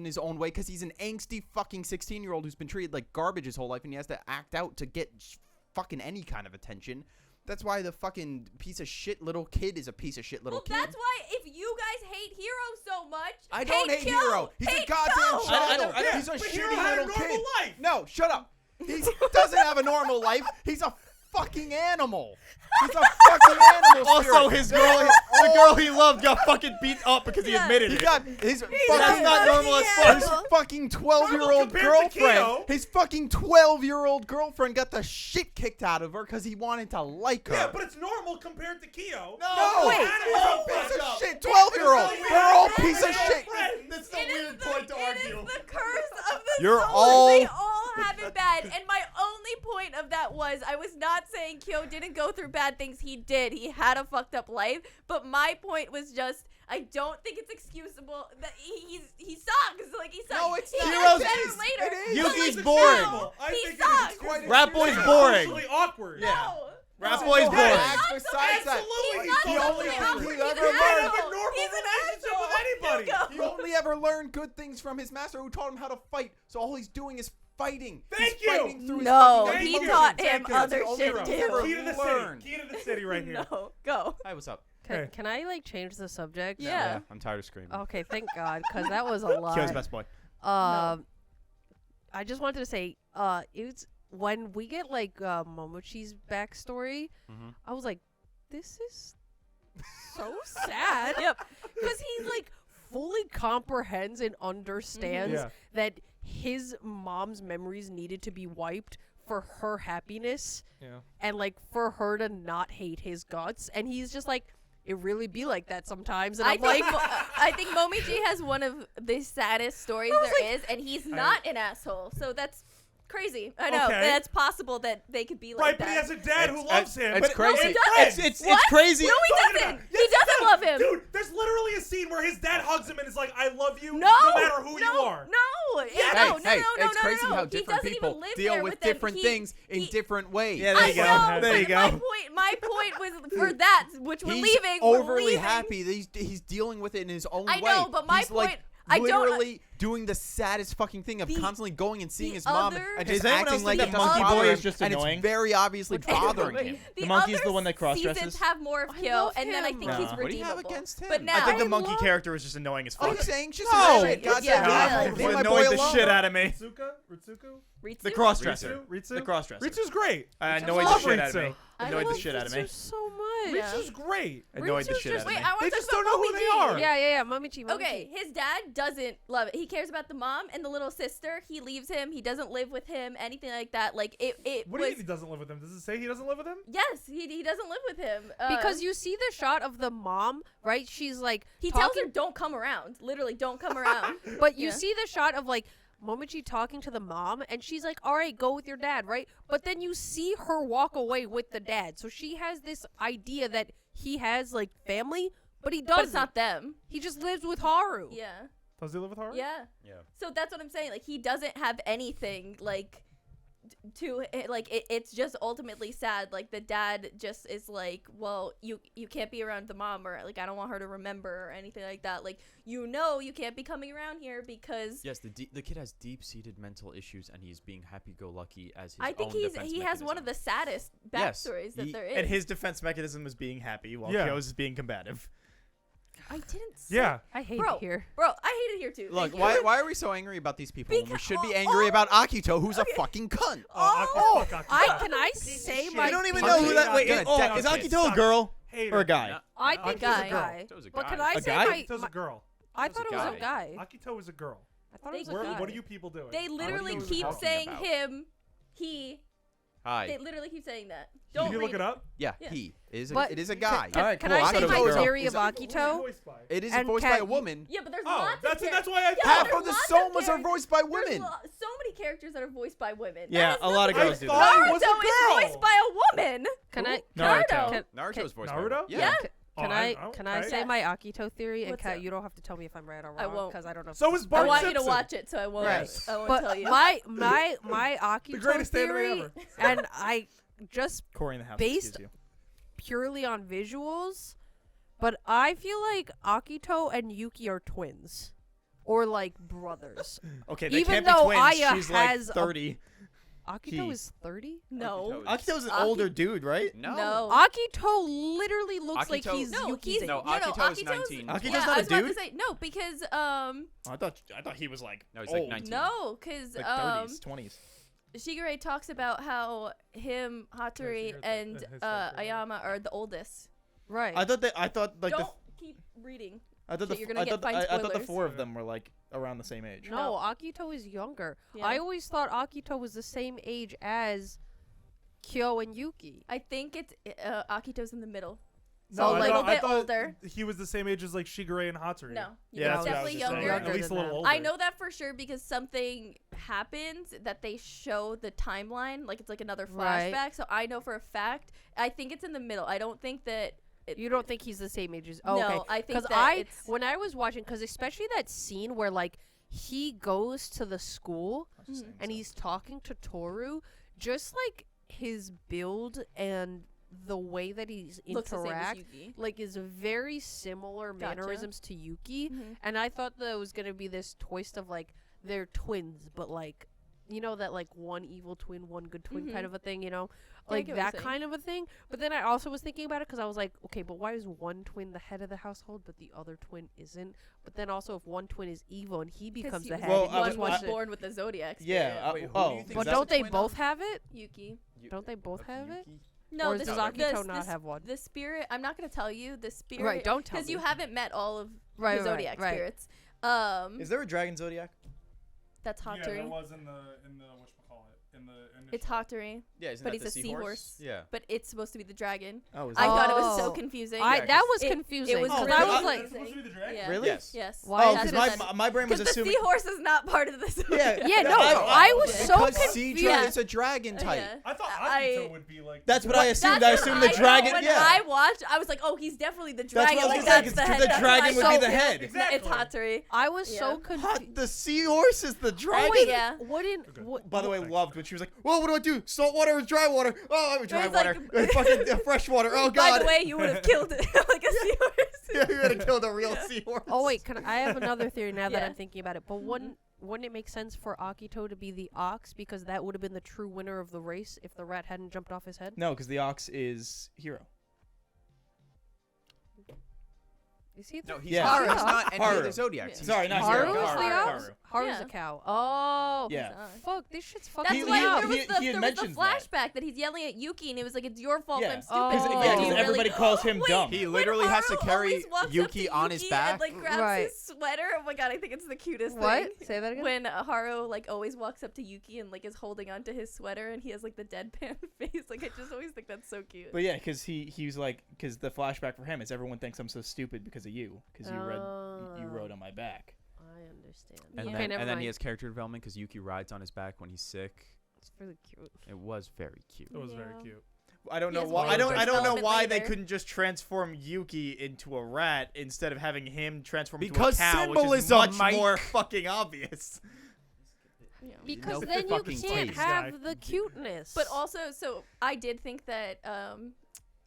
his own way because he's an angsty fucking 16-year-old who's been treated like garbage his whole life, and he has to act out to get fucking any kind of attention. That's why the fucking piece of shit little kid is a piece of shit little Well, kid. that's why if you guys hate Hero so much, I don't hate Kyo. Hero. He's Hate a goddamn Kyo. child. I don't- He's a but shitty Hero had a little normal kid. life. No, shut up. He doesn't have a normal life. He's a fucking animal. He's a fucking animal. Also, spirit. his They girl, are the all- girl he loved, got fucking beat up because he Yeah. admitted He it. got his That's fucking not normal as fuck. his fucking 12-year-old compared to Kyo. girlfriend. His fucking 12-year-old girlfriend got the shit kicked out of her because he wanted to like her. Yeah, but it's normal compared to Kyo. no, Wait. he's a piece of shit. 12-year-old. It's They're all not piece of your shit. friend. That's It is It is the curse of the You're souls. all- They all have it bad. And my only point of that was I was not saying Kyo didn't go through bad things. He did. He had a fucked up life. But my point was just I don't think it's excusable that he sucks. Like he sucks. No, it's he not. gets It better is. later. It is. But, Yuki's like, boring. no, I he think sucks. it's quite Rap boy's it's boring. socially awkward. Yeah. No. Rap no. boy's He's boring. not Besides socially- that, he's not he only socially thing awkward. he He's ever an learned- asshole. Have a normal He's an relationship with asshole. anybody. Hugo. He only ever learned good things from his master who taught him how to fight. So all he's doing is fighting. Thank He's you. fighting through his No, fucking he emotions. taught him Thank you. other That's shit the only too. Key to the Learn. city. Key to the city right here. No, go. Hi, what's up? Hey. Can I like change the subject? Yeah. I'm tired of screaming. Okay, thank God, because that was a lot. Kyo's best boy. I just wanted to say, it's when we get like Momochi's backstory, Mhm. I was like, this is so sad. Yep. Because he like fully comprehends and understands Yeah. that his mom's memories needed to be wiped for her happiness Yeah. and like for her to not hate his guts, and he's just like, it really be like that sometimes, and I'm like, I think Momochi has one of the saddest stories there is, and he's not an asshole. So that's crazy. I know. Okay. That's possible that they could be like Right, that. but he has a dad who loves him. it's But crazy. his doesn't. friend- It's What? crazy. No, he Talking doesn't. about- He Yes, doesn't love him. Dude, there's literally a scene where his dad hugs him and is like, I love you No, no matter who you are. No, Yeah. no, Hey, no, hey, no, it's crazy no, how He different doesn't people even live deal there with them. different He- things in he- different ways. Yeah, there I you go. know, There but you go. My point was for that, which we're He's leaving. We're overly leaving. happy that he's dealing with it in his own I way. know, but my He's like point- I don't- literally doing the saddest fucking thing of The- constantly going and seeing the his mom other- and Does just anyone acting else like think it that doesn't Monkey bother Boy him, is just and annoying? it's very obviously bothering him. The monkey's the other one that cross-dresses? seasons have more of I Kyo, love and then I him. think Nah. he's What do you redeemable. have against him? But now I think the I monkey love- character is just annoying as Oh, fuck. you're saying she's No. shit. God Yeah, damn yeah, it. like, Leave It my annoyed boy the alone. shit out of me. Ritsuka? Ritsu? The cross-dresser. Ritsu? The cross-dresser. Ritsu's great. Annoyed the love shit out of me. Ritsu. I Annoyed the love shit out of me. Ritsu so much. Yeah. Ritsu's great. Annoyed the Ritsu's shit just- out of Wait, me. I want They to just talk don't about know who they Momochi. are. Yeah. Momochi. Okay, his dad doesn't love it. He cares about the mom and the little sister. He leaves him. He doesn't live with him. Anything like that. Like it What do you mean he doesn't live with him? Does it say he doesn't live with him? Yes, he doesn't live with him. Because you see the shot of the mom, right? She's like he tells talking, her don't come around. Literally, don't come around. but you Yeah. see the shot of like Momochi talking to the mom, and she's like, "All right, go with your dad," right? But then you see her walk away with the dad, so she has this idea that he has like family, but he But doesn't. it's not them. He just lives with Haru. Yeah. Does he live with her? Yeah. Yeah. So that's what I'm saying. Like he doesn't have anything like to like it's just ultimately sad. Like the dad just is like, well, you can't be around the mom, or like I don't want her to remember or anything like that. Like you can't be coming around here because Yes, the kid has deep-seated mental issues, and he's being happy-go-lucky as his I think own defense he has one of the mechanism. saddest Yes, backstories that he- there is. And his defense mechanism is being happy while Yeah. Kyo's is being combative. I didn't say Yeah. I hate Bro, it here. Bro, I hate it here too. Look, Thank you. why are we so angry about these people when we Because- should be oh, angry oh. about Akito, who's Okay. a fucking cunt? Oh, fuck Can I say shit. my? You don't even Punch know who it. that. Wait, Gonna is deck it. Akito a girl Hater. or a guy? No. I No, think Akito's it's a a girl. guy. Akito's a But guy. can I A say guy? Akito's my? a girl. I Akito's thought a it was a guy. guy. Akito is a girl. I thought They- it was a What guy. are you people doing? They literally What are you keep talking saying about? him, he. Hi. They literally keep saying that. Did Don't you read look it up? Yeah, Yeah. he is. But It is a guy. All right, Can cool. I say thought it was my a girl. theory of Who's it Akito? voiced by? It is And voiced Kat, by a woman. Yeah, but there's Oh, lots that's of that's why I. Yeah, Half there's of the lots of somas are characters. voiced by There's women. so many characters that are voiced by women. Yeah, That a has lot of nothing- girls do thought that. it was a Naruto girl. is voiced by a woman. Can I? Naruto. Can, Naruto's voiced by Naruto? Yeah. Yeah. Can Oh, I okay. say my Akito theory? And What's Kat, up? you don't have to tell me if I'm right or wrong. I won't. Because I don't know. So is I Bart want you Simpson. to watch it, so I won't. Yes. I won't But tell you. my Akito The greatest anime theory, ever. and I just Corey in the house. Based- excuse you. purely on visuals, but I feel like Akito and Yuki are twins. Or like brothers. Okay, they Even can't be though twins. Aya She's like has a- 30. Akito He- is 30? no. Akito's an Aki- older dude, right? No. Akito literally looks like Akito- he's No, Yuki's he's age. No, Akito is 19. Akito's yeah, not I a was about to dude? say no because I thought he was like No, he's like old. 19. no because Like 30s, 20s. Shigure talks about how him, Hatori, Shigure, and his father. Ayama are the oldest. Right. I thought like Don't keep reading. I thought shit, the you're gonna I get thought fine I thought the spoilers. four of them were like around the same age. No, Akito is younger. Yeah. I always thought Akito was the same age as Kyo and Yuki. I think it's Akito's in the middle. No, So I a little thought- I bit thought older. He was the same age as like Shigure and Hatsuri. No, Yeah, he's that's what I was definitely just saying. younger. At least a little older. I know that for sure because something happens that they show the timeline, like it's like another Right. flashback. So I know for a fact. I think it's in the middle. I don't think that. You don't think he's the same age as? No, Oh, okay. I think Because that it's. when I was watching, because especially that scene where like he goes to the school I was just saying and so. he's talking to Toru, just like his build and the way that he's Looks the same as interact, Yuki. like is very similar Gotcha. mannerisms to Yuki. Mhm. And I thought that it was gonna be this twist of like they're twins, but like you know that like one evil twin, one good twin Mhm. kind of a thing, you know, Yeah, I like get what you're that saying. kind of a thing. But then I also was thinking about it because I was like, okay, but why is one twin the head of the household, but the other twin isn't? But then also, if one twin is evil and he becomes he the was head, Well, and he I one just was- was wants to. born with the zodiac. Yeah. spirit. Wait, who do oh, you think But that's don't the they twin both of? have it? Yuki. Don't they both have it? No, or this does no, Akito this- not have one? The spirit. I'm not gonna tell you the spirit. Right, don't tell Because you me. haven't met all of Right, the right, zodiac right. spirits. Is there a dragon zodiac? That's Yeah, Hatori. there was in the whatchamacallit, in the It's Hatori, Yeah, isn't but that he's the a seahorse. Yeah. but it's supposed to be the dragon. Oh, is I that- thought it was so Oh. confusing. Yeah, That was it- it confusing. was 'cause really I was confusing. like, It's supposed to be the dragon? Yeah. Really? Yes. Yes. Why Oh, is because That's my brain was because the assuming. seahorse is not part of the zodiac. yeah, no, I- I was Yeah. so Because sea confused. dragon is a dragon type. Yeah. I thought I- Akito would be like. That's what I That's assumed. I what assumed the I dragon. When Yeah. I watched, I was like, "Oh, he's definitely the That's dragon." what I was Like gonna say, that's 'cause the head. the That's dragon what would I be the thought. head. Exactly. It's Hatori. I was Yeah. so Hot, confused. the seahorse is the dragon. wait, yeah. Wouldn't. Okay. What, By the way, Thanks. loved when she was like, "Well, what do I do? Salt water or dry water? Oh, I would dry It's like- water. Fucking fresh water. Oh God." By the way, you would have killed it like a seahorse. yeah, you would have killed a real seahorse. oh wait, I have another theory now that Yeah. I'm thinking about it. But wouldn't it make sense for Akito to be the ox because that would have been the true winner of the race if the rat hadn't jumped off his head? No, because the ox is hero. Is he? No, he's Yeah. not, Haru. he's not any Haru. of the zodiacs. Yeah. He's- Sorry, not he's Haru. Haru a is god. the Haru. ox. Haru's Yeah. a cow. Oh. Yeah. Fuck, this shit's That's fucking He- why he- there was he- the, he had there was the mentioned that. flashback that he's yelling at Yuki, and it was like, "It's your fault. Yeah. I'm stupid." Oh. Like, Yeah, do 'cause you really- everybody calls him Wait, dumb. He when literally has to Haru carry always walks up Yuki to on his Yuki back. and like grabs Right. his sweater. Oh my god, I think it's the cutest What? thing. Say that again. When Haru like always walks up to Yuki and like is holding onto his sweater, and he has like the deadpan face. Like I just always think that's so cute. But yeah, because he was like, because the flashback for him is everyone thinks I'm so stupid because of you, because you rode on my back. I understand. And, Yeah. then, never and then mind. he has character development because Yuki rides on his back when he's sick. It's really cute. It was very cute. It was very Yeah. cute. I don't He know has why. way I don't more know development why they later. couldn't just transform Yuki into a rat instead of having him transform Because into a cow, which is symbolism, much Mike. more fucking obvious. Yeah. Because No then you fucking can't taste. have the cuteness. But also, so I did think that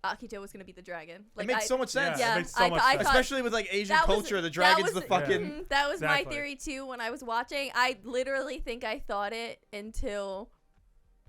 Akito was gonna be the dragon. Like it makes I, so much sense. Yeah, It makes so I much thought- sense. Especially with like Asian that was- culture, the that dragon's was- the fucking. that was my Exactly. theory too when I was watching. I literally think I thought it until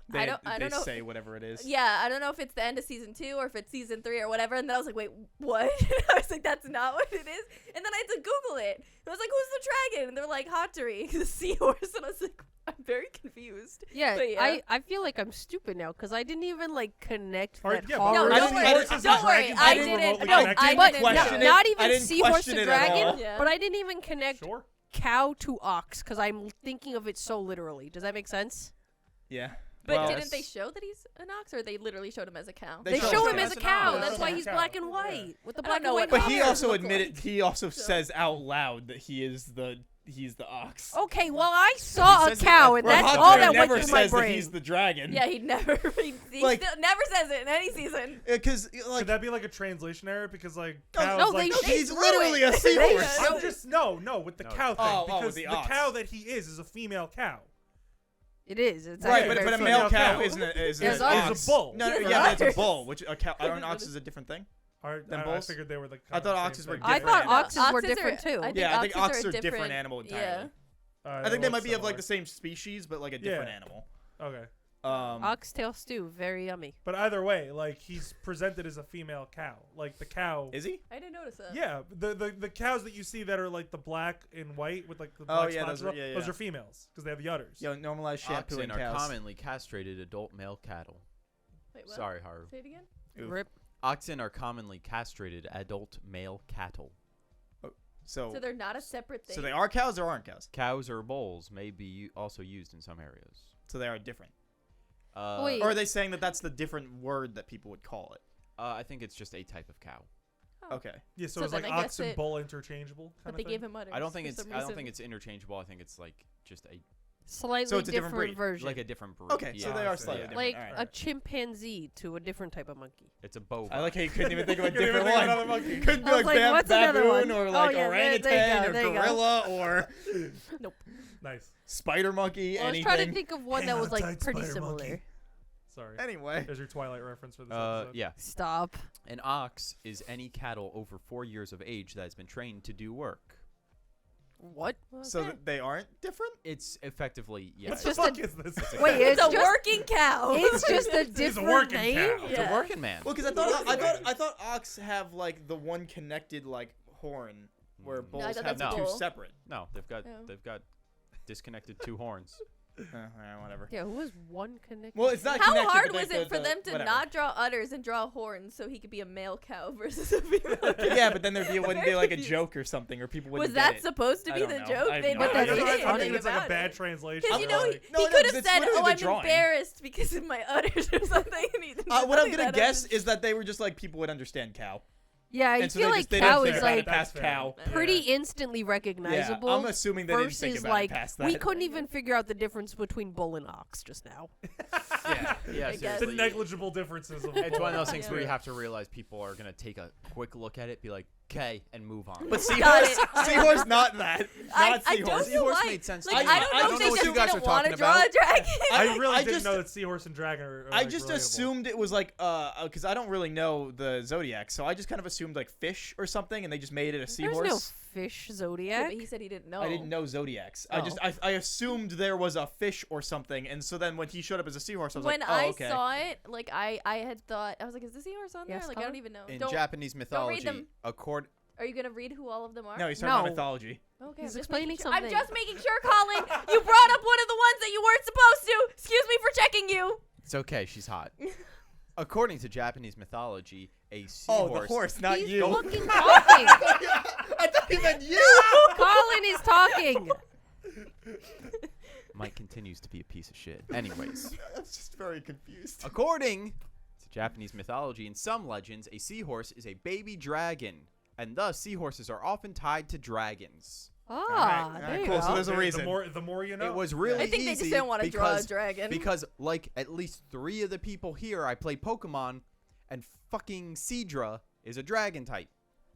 They, I don't know. say whatever it is. Yeah, I don't know if it's the end of season 2 or if it's season 3 or whatever. And then I was like, wait, what? I was like, that's not what it is. And then I had to Google it. I was like, who's the dragon? And they're like, Hatori, the seahorse. And I was like, I'm very confused. yeah, But yeah. I feel like I'm stupid now because I didn't even like connect Or- that yeah, horror. No, I don't didn't- worry. I didn't- Don't worry. Dragon I didn't didn't. remotely No, connect I it. But didn't. question No, it. not I even didn't seahorse question to it at dragon, all. Yeah. but I didn't even connect Sure. cow to ox because I'm thinking of it so literally. Does that make sense? Yeah. But Well, didn't they show that he's an ox, or they literally showed him as a cow? They They show show him him as as a an cow. ox. That's why Yeah. he's Cow. black and white with the I black don't know and white. what But he Others also look admitted. like. He also So- says out loud that he is the he's the ox. Okay, well, I saw a says it cow, like- and Where that's Hatsune all that never went through my says that brain. he's the dragon. Yeah, he never he Like- still never says it in any season. Because Could like that be like a translation error? Because like No, cows, no, like they he's threw literally it. a seahorse. They I'm just no with the No. cow thing Oh, because with the the ox. cow that he is a female cow. It is. It's right, actually but very a female male cow cow. isn't a, is There's an others. ox. Is a bull. No, There's yeah, it's a others. bull. Which a cow, an ox is a different thing. I bulls? figured they were the. I kind thought of oxes same were thing. I different. thought oxes were Oxes different are- too. I think Yeah, I think oxes oxes are are a different different- animal yeah. entirely. Alright, I think that they might looks be of like similar. the same species, but like a different Yeah. animal. Okay, Oxtail stew, very yummy. but either way, like he's presented as a female cow. Like the cow. Is he? I didn't notice that. Yeah, the cows that you see that are like the black and white with like the Oh, black yeah, spots, those are- yeah, those yeah. are females because they have the udders. Yo, normalize shampooing Oxen are cows. commonly castrated adult male cattle. Wait, what? Sorry, Haru. Say it again. Oof. Rip. Oxen are commonly castrated adult male cattle. So So they're not a separate thing. they are cows or aren't cows? Cows or bulls may be also used in some areas. So they are different. Wait. Or are they saying that that's the different word that people would call it? I think it's just a type of cow. Oh. Okay. Yeah, so, So it's like then I guess ox and it- bull interchangeable. But Kind they of gave thing. him udders. I don't think for it's some I don't reason. think it's interchangeable. I think it's like just Slightly So it's a different different breed. version. like a different breed. Okay, yeah. so they I are see. slightly Yeah. different. like All a right. chimpanzee to a different type of monkey. It's a bovine. I like how you couldn't even think of a Couldn't even different think of one. another monkey. Couldn't be I was like, like, what's another baboon one? or Oh, like yeah, there you orangutan go, or there you go. gorilla or Nice. spider monkey. I was anything. trying to think of one Hang that on was like tight, pretty spider similar. monkey. Sorry. Anyway, There's your Twilight reference for this episode. yeah. Stop. An ox is any cattle over 4 years of age that has been trained to do work. What? so Okay. they aren't different. It's effectively What yes. the just fuck a- is this? Wait, It's it's a just working cow. it's just a a different working name. cow. It's a Yeah. working man. Well, because I thought ox have like the one connected like horn, where No, I bulls thought have that's the two bull. separate. No, they've Yeah. got disconnected two horns. Whatever. Yeah, who was one connected? Well, it's not How connected, hard but was like it for the- them to whatever. not draw udders and draw horns so he could be a male cow versus a female cow? Yeah, but then there wouldn't be like a Confused. joke or something, or people wouldn't Was get that it. supposed to I be don't the know. joke? I have They no never idea. I did think I anything think it's like a about bad it. translation. Because you They're know like, No, he no, could 'cause have it's said, literally "Oh, the I'm drawing. embarrassed because of my udders" or something. And he What I'm nothing gonna that guess udders. is that they were just like people would understand cow, Yeah, I and so feel they like just they didn't cow think is about like it past That's fair. cow. pretty instantly Yeah, recognizable. I'm assuming they didn't think versus about like it past that. we couldn't even figure out the difference between bull and ox just now. Yeah, yeah, I guess. the seriously. negligible differences of It's one of those bull. things Yeah. where you have to realize people are gonna take a quick look at it, be like, "Okay," and move on. But Got seahorse, it. seahorse, not that. I Not don't seahorse. know Seahorse why. made sense Like, to me. I don't I know don't if know they what just you guys didn't are want to talking draw a about. dragon. I really I didn't just- know that seahorse and dragon are I like, just relatable. assumed it was like because I don't really know the zodiac, so I just kind of assumed like fish or something, and they just made it a There's seahorse. no fish Yeah, zodiac. but he said he didn't know. I didn't know zodiacs. Oh. I assumed there was a fish or something, and so then when he showed up as a seahorse, I was When like, oh, I okay. saw it, like I had thought, I was like, is the seahorse on there? Yes, Like I Colin? don't even know. In Don't- Japanese mythology, them. Are you gonna read who all of them are? No, he's talking about No. mythology. Okay, He's I'm just explaining making sure. something. I'm just making sure, Colin. You brought up one of the ones that you weren't supposed to. Excuse me for checking you. It's okay, she's hot. According to Japanese mythology, a Oh, seahorse. the horse, not He's you. fucking talking. I thought he meant you. Colin is talking. Mike continues to be a piece of shit. Anyways, I'm just very confused. according to Japanese mythology and some legends, a seahorse is a baby dragon, and thus seahorses are often tied to dragons. Ah, Alright, there you cool, go. so there's a The- reason. The more you know. It was really I think easy they just didn't want to draw a because, dragon. because like at least 3 of the people here I play Pokemon, and fucking Seadra is a dragon type.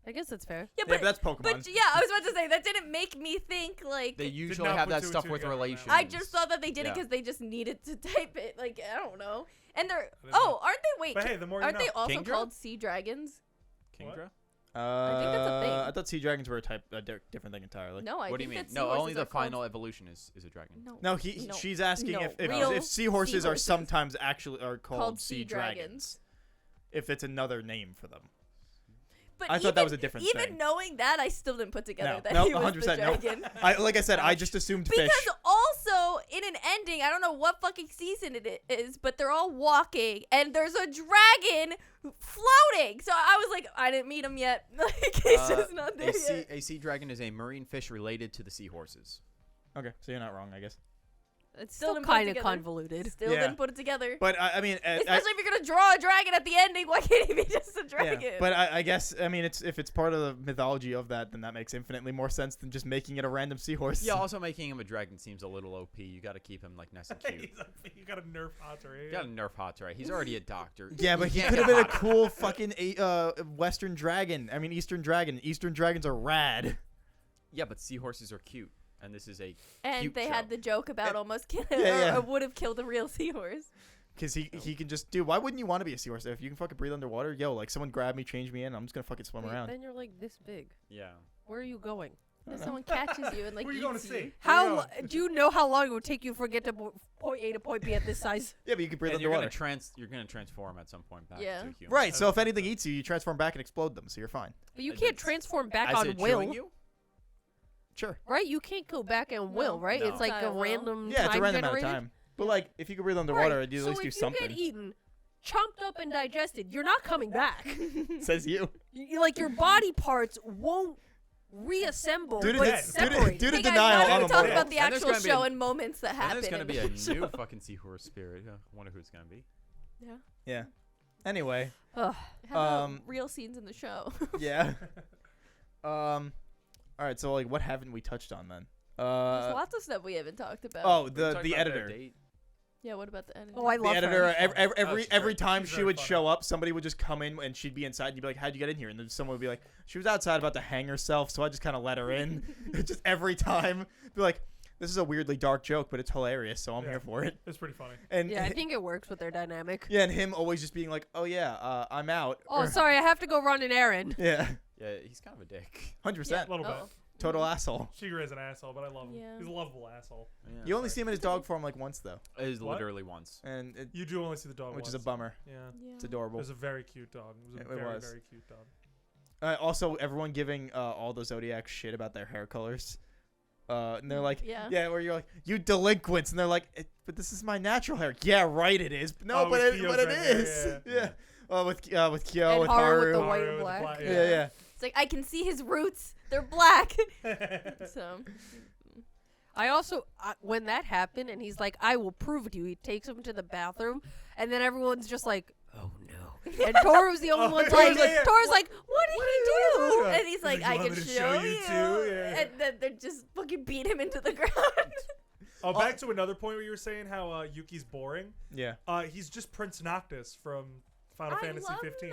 I guess that's fair. yeah, Yeah, but, but that's Pokemon. but yeah, I was about to say that didn't make me think like. They usually not have put that two and stuff two with together on that relations. one. I just thought that they did it Yeah. because they just needed to type it. Like I don't know. And they're didn't know. aren't they? Wait, But hey, the more you aren't know. they also Kingdra? called sea dragons? Kingdra? I think that's a thing. I thought sea dragons were a different thing entirely. No, I What do you think mean? that No, seahorses only the are called- final evolution is a dragon. No, No, No. she's asking No, if real seahorses are seahorses. sometimes actually are called called sea sea dragons. dragons. If it's another name for them. But I thought that was a different even thing. knowing that, I still didn't put together No, that no, he was 100% the no. dragon. Like I said, I just assumed fish. Because also in an ending, I don't know what fucking season it is, but they're all walking and there's a dragon floating. So I was like, I didn't meet him yet. Like he's just not there yet. A sea dragon is a marine fish related to the seahorses. Okay, so you're not wrong, I guess. It's Still still didn't put it kind of together. convoluted. Still Yeah. didn't put it together. But I mean, Especially if you're gonna draw a dragon at the ending, why can't he be just a dragon? yeah. But I guess I mean, if it's part of the mythology of that, then that makes infinitely more sense than just making it a random seahorse. Yeah, also making him a dragon seems a little OP. You got to keep him like nice and cute. You got to nerf Hatori. You got to nerf Hatori. He's already a doctor. Yeah, but he Yeah. could have been a cool fucking Western dragon. I mean, Eastern dragon. Eastern dragons are rad. Yeah, but seahorses are cute, and this is a And cute they show. had the joke about almost killing, Yeah. or would have killed a real seahorse. Because he can just, dude, why wouldn't you want to be a seahorse? If you can fucking breathe underwater, yo, like someone grab me, change me in, I'm just going to fucking swim Wait, around. then you're like this big. Yeah. Where are you going? I don't If know. someone catches you and like Who are you eats going to see? you. How do you know how long it would take you to get to point A to point B at this size? Yeah, but you can breathe And you're underwater. gonna transform at some point back Yeah. to a human. Right, so if anything eats you, you transform back and explode them, so you're fine. But you And can't it's- transform back As on it will, chewing you? Sure. right? You can't go back on will, right? No. It's like Not a at will. random Yeah, it's a time random amount generated. of time. But, like, if you can breathe underwater, Right. you'd at So least do if something. you get eaten, chomped up and digested, you're not coming back. Says you. Like your body parts won't reassemble, Due to but the- dead. separate. due to Hey guys, denial, why I'm don't we a talk mortal. about the And there's actual gonna be show a- and moments that And happen? there's gonna in be the a show? new fucking seahorse spirit. I wonder who it's gonna be. Yeah. Anyway. Ugh. How about Um, real scenes in the show? Yeah. All right, so, like, what haven't we touched on then? There's lots of stuff we haven't talked about. Oh, We talked the about their editor. date. Yeah, what about the editor? Oh, I The love editor, her. every she's every great. time She's she very would funny. show up, somebody would just come in and she'd be inside, and you'd be like, "How'd you get in here?" And then someone would be like, "She was outside about to hang herself," so I just kind of let her in. Just every time, be like, "This is a weirdly dark joke, but it's hilarious, so I'm Yeah. here for it." It's pretty funny. And Yeah, I think it works with their dynamic. yeah, and him always just being like, "Oh yeah, I'm out." Oh, Or- sorry, I have to go run an errand. Yeah, Yeah, he's kind of a dick. 100%, A little Oh. bit. total asshole. Shigeru is an asshole, but I love him. Yeah. He's a lovable asshole. Yeah. You only see him in his dog form like once though, It is What? literally once. and You do only see the dog which is a once. bummer. Yeah. Yeah. It's It adorable. was a very cute dog. It was a It very, was. very cute dog. Also, everyone giving all the Zodiacs shit about their hair colors. And they're like, Yeah. where you're like, you delinquents, and they're like, "But this is my natural hair." Yeah, right, it is. No, Oh, but with it Kyo's is. red hair, Yeah. With Kyo, And with Haru with Haru. the white Haru and with the black. black- Yeah. It's like I can see his roots. They're black. So I also, when that happened, and he's like, "I will prove it to you." He takes him to the bathroom, and then everyone's just like, "Oh no!" And Toru's the only Oh, one yeah, like, yeah, yeah. Toru's like, "What did he do?" Yeah. and he's like, He's I like, can "Want me to show show you you. too?" Yeah. And then they're just fucking beat him into the ground. Oh, back to another point where you were saying how Yuki's boring. Yeah. He's just Prince Noctis from Final Fantasy 15.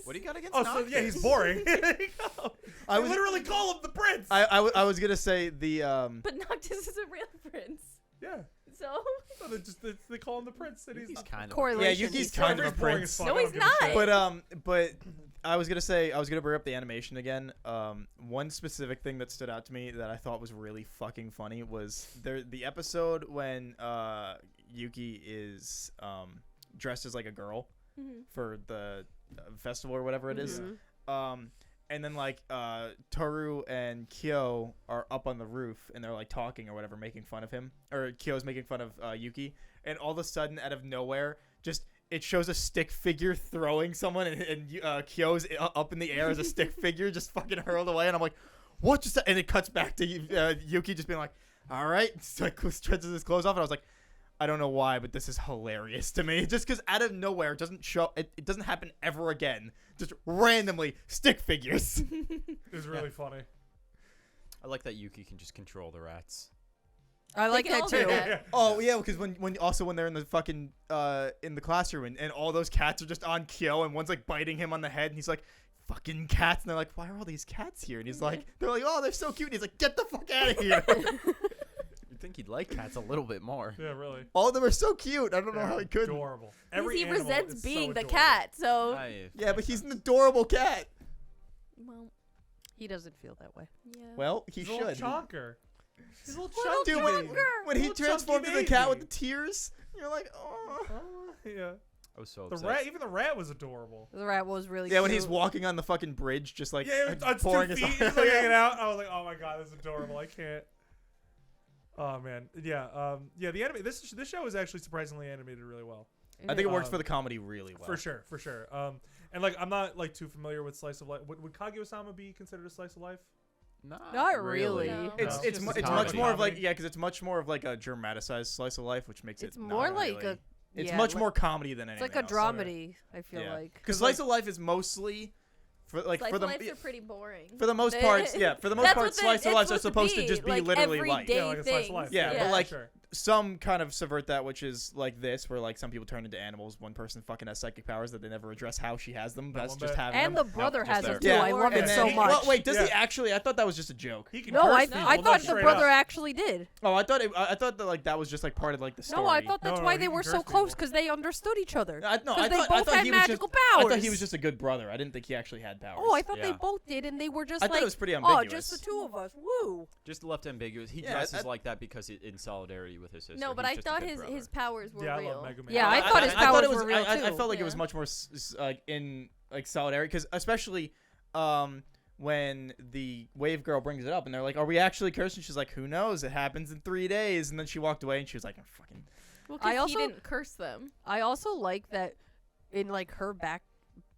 What do you got against Oh, so yeah, he's boring. There you go. I I was- literally call him the prince. I was gonna say the But Noctis is a real prince. yeah. So So they call him the prince, and he's He's kind of. Correlation. Yeah, Yuki's He's kind of a Everybody's boring prince. as fuck, No, I don't he's give a shit. not. but I was gonna bring up the animation again. One specific thing that stood out to me that I thought was really fucking funny was the episode when Yuki is dressed as like a girl Mhm. for the festival or whatever it is. Mhm. And then like Toru and Kyo are up on the roof and they're like talking or whatever, making fun of him, or Kyo's making fun of Yuki, and all of a sudden out of nowhere, just it shows a stick figure throwing someone, and Kyo's up in the air as a stick figure, just fucking hurled away, and I'm like, what just? And it cuts back to Yuki just being like, all right, so like stretches his clothes off, and I was like, I don't know why, but this is hilarious to me. Just because out of nowhere, it doesn't show. It doesn't happen ever again. Just randomly stick figures. It was really funny. I like that Yuki can just control the rats. I like can that all do too. that. Oh yeah, because when they're in the fucking in the classroom and all those cats are just on Kyo and one's like biting him on the head and he's like, fucking cats, and they're like, why are all these cats here? And he's like, they're like, oh, they're so cute. And he's like, get the fuck out of here. You'd think he'd like cats a little bit more. Yeah, really. All of them are so cute. I don't know They're how he could. Adorable. Because Every he animal resents is being so the adorable. cat. So Yeah, but he's an adorable cat. well, He doesn't feel that way. yeah. Well, he He's a little should. chonker. He's a little Little chunky. Dude, baby. when he Little transformed chunky into the cat with baby. the tears, you're like, oh. Yeah. I was so The upset. rat, even the rat was adorable. The rat was really Yeah, when cute. he's walking on the fucking bridge, just like Yeah, on pouring 2 his feet, just like hanging out. I was like, oh my god, this is adorable. I can't. Oh man, yeah, yeah. The anime. This show is actually surprisingly animated really well. I think it works Um, for the comedy really well. For sure, for sure. And like, I'm not like too familiar with slice of life. Would Kaguya-sama be considered a slice of life? Not really. No. It's No. it's Just mu- a it's much comedy. more of like because it's much more of like a dramatized slice of life, which makes It's it more not like really- a. It's yeah, much like- more comedy than It's anything like a else. dramedy. I feel like. Because slice of life is mostly for Slice for of the lives are pretty boring. for the most parts, yeah. For the most That's part, what the- slice of it's lives are supposed to be, just be like, literally life. everyday Yeah, like a slice of things. life. Yeah, Yeah. but like Sure. some kind of subvert that, which is like this, where like some people turn into animals. One person fucking has psychic powers that they never address how she has them. That That's one just bit. having And them. the brother just has there. it too. Yeah, I love and it then so he- much. Well, wait, does he Yeah. actually? I thought that was just a joke. He can No, curse I people. I No, thought the straight brother up. actually did. Oh, I thought that like that was just like part of like the story. No, I thought that's No, why he they can were so curse close people. because they understood each other. I Because they both thought had he was just, magical I powers. thought he was just a good brother. I didn't think he actually had powers. Oh, I thought they Yeah. both did, and they were just I like, thought it was pretty oh, ambiguous. just the two of us. Woo. Just left ambiguous. He Yeah, dresses I- like that because in solidarity with his sister. No, but He's I just a thought good his brother. his powers were Yeah, I real. love Mega Man. Yeah, I thought his powers it was, were real I too. felt like it was Yeah. much more like in like solidarity because especially when the wave girl brings it up and they're like, "Are we actually cursed?" And she's like, "Who knows? It happens in 3 days." And then she walked away and she was like, "Fucking." Well, I 'cause also- he didn't curse them. I also like that in like her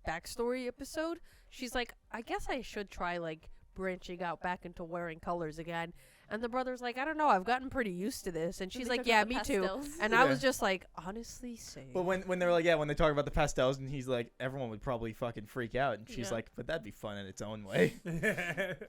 backstory episode, she's like, I guess I should try like branching out back into wearing colors again. And the brother's like, I don't know, I've gotten pretty used to this. And she's like, yeah, me too. And I Yeah. was just like, honestly, same. But when they were like, when they talk about the pastels and he's like, everyone would probably fucking freak out, and she's Yeah. like, but that'd be fun in its own way.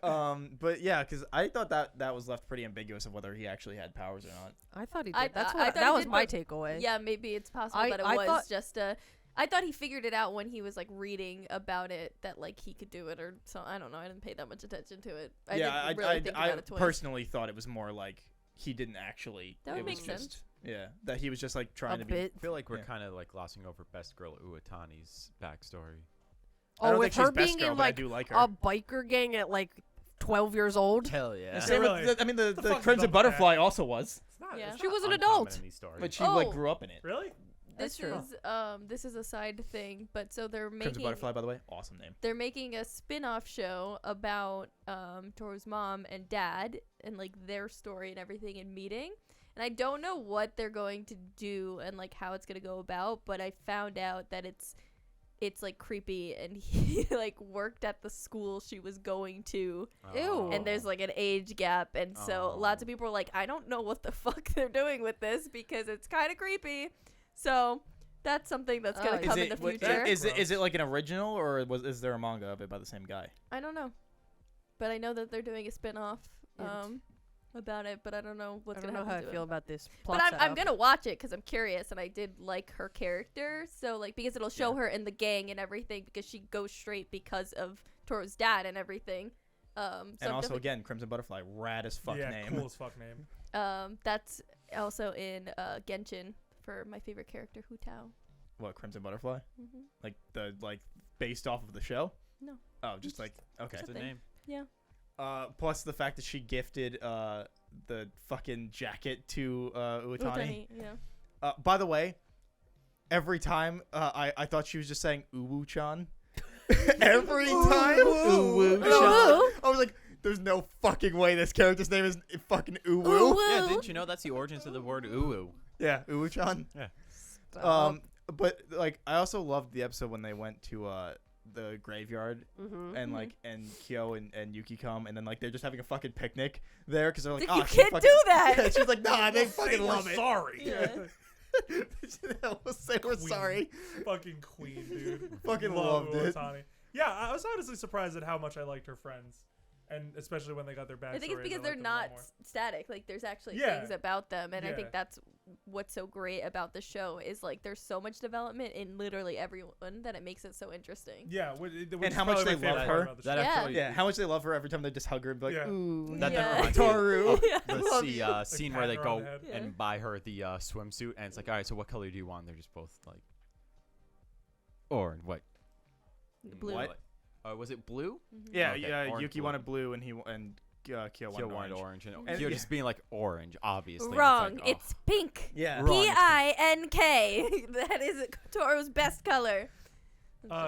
But yeah, because I thought that was left pretty ambiguous of whether he actually had powers or not. I thought he did. I That's thought what he that was did, my but- takeaway. Yeah, maybe it's possible I- that it I was thought- just a. I thought he figured it out when he was like reading about it that like he could do it or so. I don't know. I didn't pay that much attention to it. I didn't really think about it twice. personally thought it was more like he didn't actually. That would it was make just, sense. Yeah, that he was just like trying A to be. bit. I feel like we're Yeah. kind of like glossing over Best Girl Uotani's backstory. I don't Oh, think with she's her best being girl, in but I like do like her. a biker gang at like 12 years old. Hell yeah. And same with really? the, I mean, the fuck is Crimson up with Butterfly also was, It's not, Yeah. it's She not was an uncommon adult. in these stories. but she Oh. like grew up in it. Really? This That's true. this is a side thing, but so they're Crimson making Butterfly, by the way, awesome name. they're making a spin-off show about Toru's mom and dad and like their story and everything and meeting. And I don't know what they're going to do and like how it's going to go about, but I found out that it's like creepy and he like worked at the school she was going to Ew. and there's like an age gap and so lots of Oh. people are like, I don't know what the fuck they're doing with this because it's kind of creepy. So that's something that's going Oh, to yeah. come in the future. Is it like an original or is there a manga of it by the same guy? I don't know, but I know that they're doing a spin-off Yeah. about it, but I don't know what's I don't gonna know how happen I to feel it. about this plot But I'm setup. gonna watch it because I'm curious, and I did like her character. So like because it'll show Yeah. her in the gang and everything because she goes straight because of Toru's dad and everything. So And I'm also defi- again, Crimson Butterfly, rad as fuck yeah, name. cool as fuck name. that's also in Genshin for my favorite character, Hu Tao. What, Crimson Butterfly? Mm-hmm. Like based off of the show? No. Oh, just like okay. Just a thing. name. Yeah. Plus the fact that she gifted the fucking jacket to Uotani. Utani, yeah. By the way, every time I thought she was just saying Uwu-chan. Every time Uwu-chan. I was like, there's no fucking way this character's name is fucking Uwu. Yeah, didn't you know that's the origins of the word uwu? Yeah, Uwu-chan. Stop. But like I also loved the episode when they went to the graveyard Mhm. and like and Kyo and Yuki come and then like they're just having a fucking picnic there because they're like, You oh, she can't fucking-" do that. Yeah, she's like, nah, they Say fucking we're love it. sorry. Yeah. We'll say we're Queen. sorry. Fucking queen, dude. Fucking Love loved it. Uotani. Yeah, I was honestly surprised at how much I liked her friends, and especially when they got their backstory. I think it's because they're not static. Like there's actually Yeah. things about them, and I Yeah. think that's what's so great about the show is like there's so much development in literally everyone that it makes it so interesting. Yeah, And how much they love her. That Yeah. actually, Yeah, how much they love her every time they just hug her and be like, Yeah. ooh, That Yeah. reminds me of Toru. Yeah. the scene where they pat her on go the head. Yeah. and buy her the swimsuit, and it's like, all right, so what color do you want? They're just both like, orange. What? Blue. What? Was it blue? Mhm. Yeah, Okay, yeah. orange Yuki blue. wanted blue and Kyo Kyo wanted wanted orange. orange, and And- Kyo yeah. just being like orange, obviously. and Wrong. It's, like, It's pink. Yeah. Wrong. Pink. That is Toru's best color.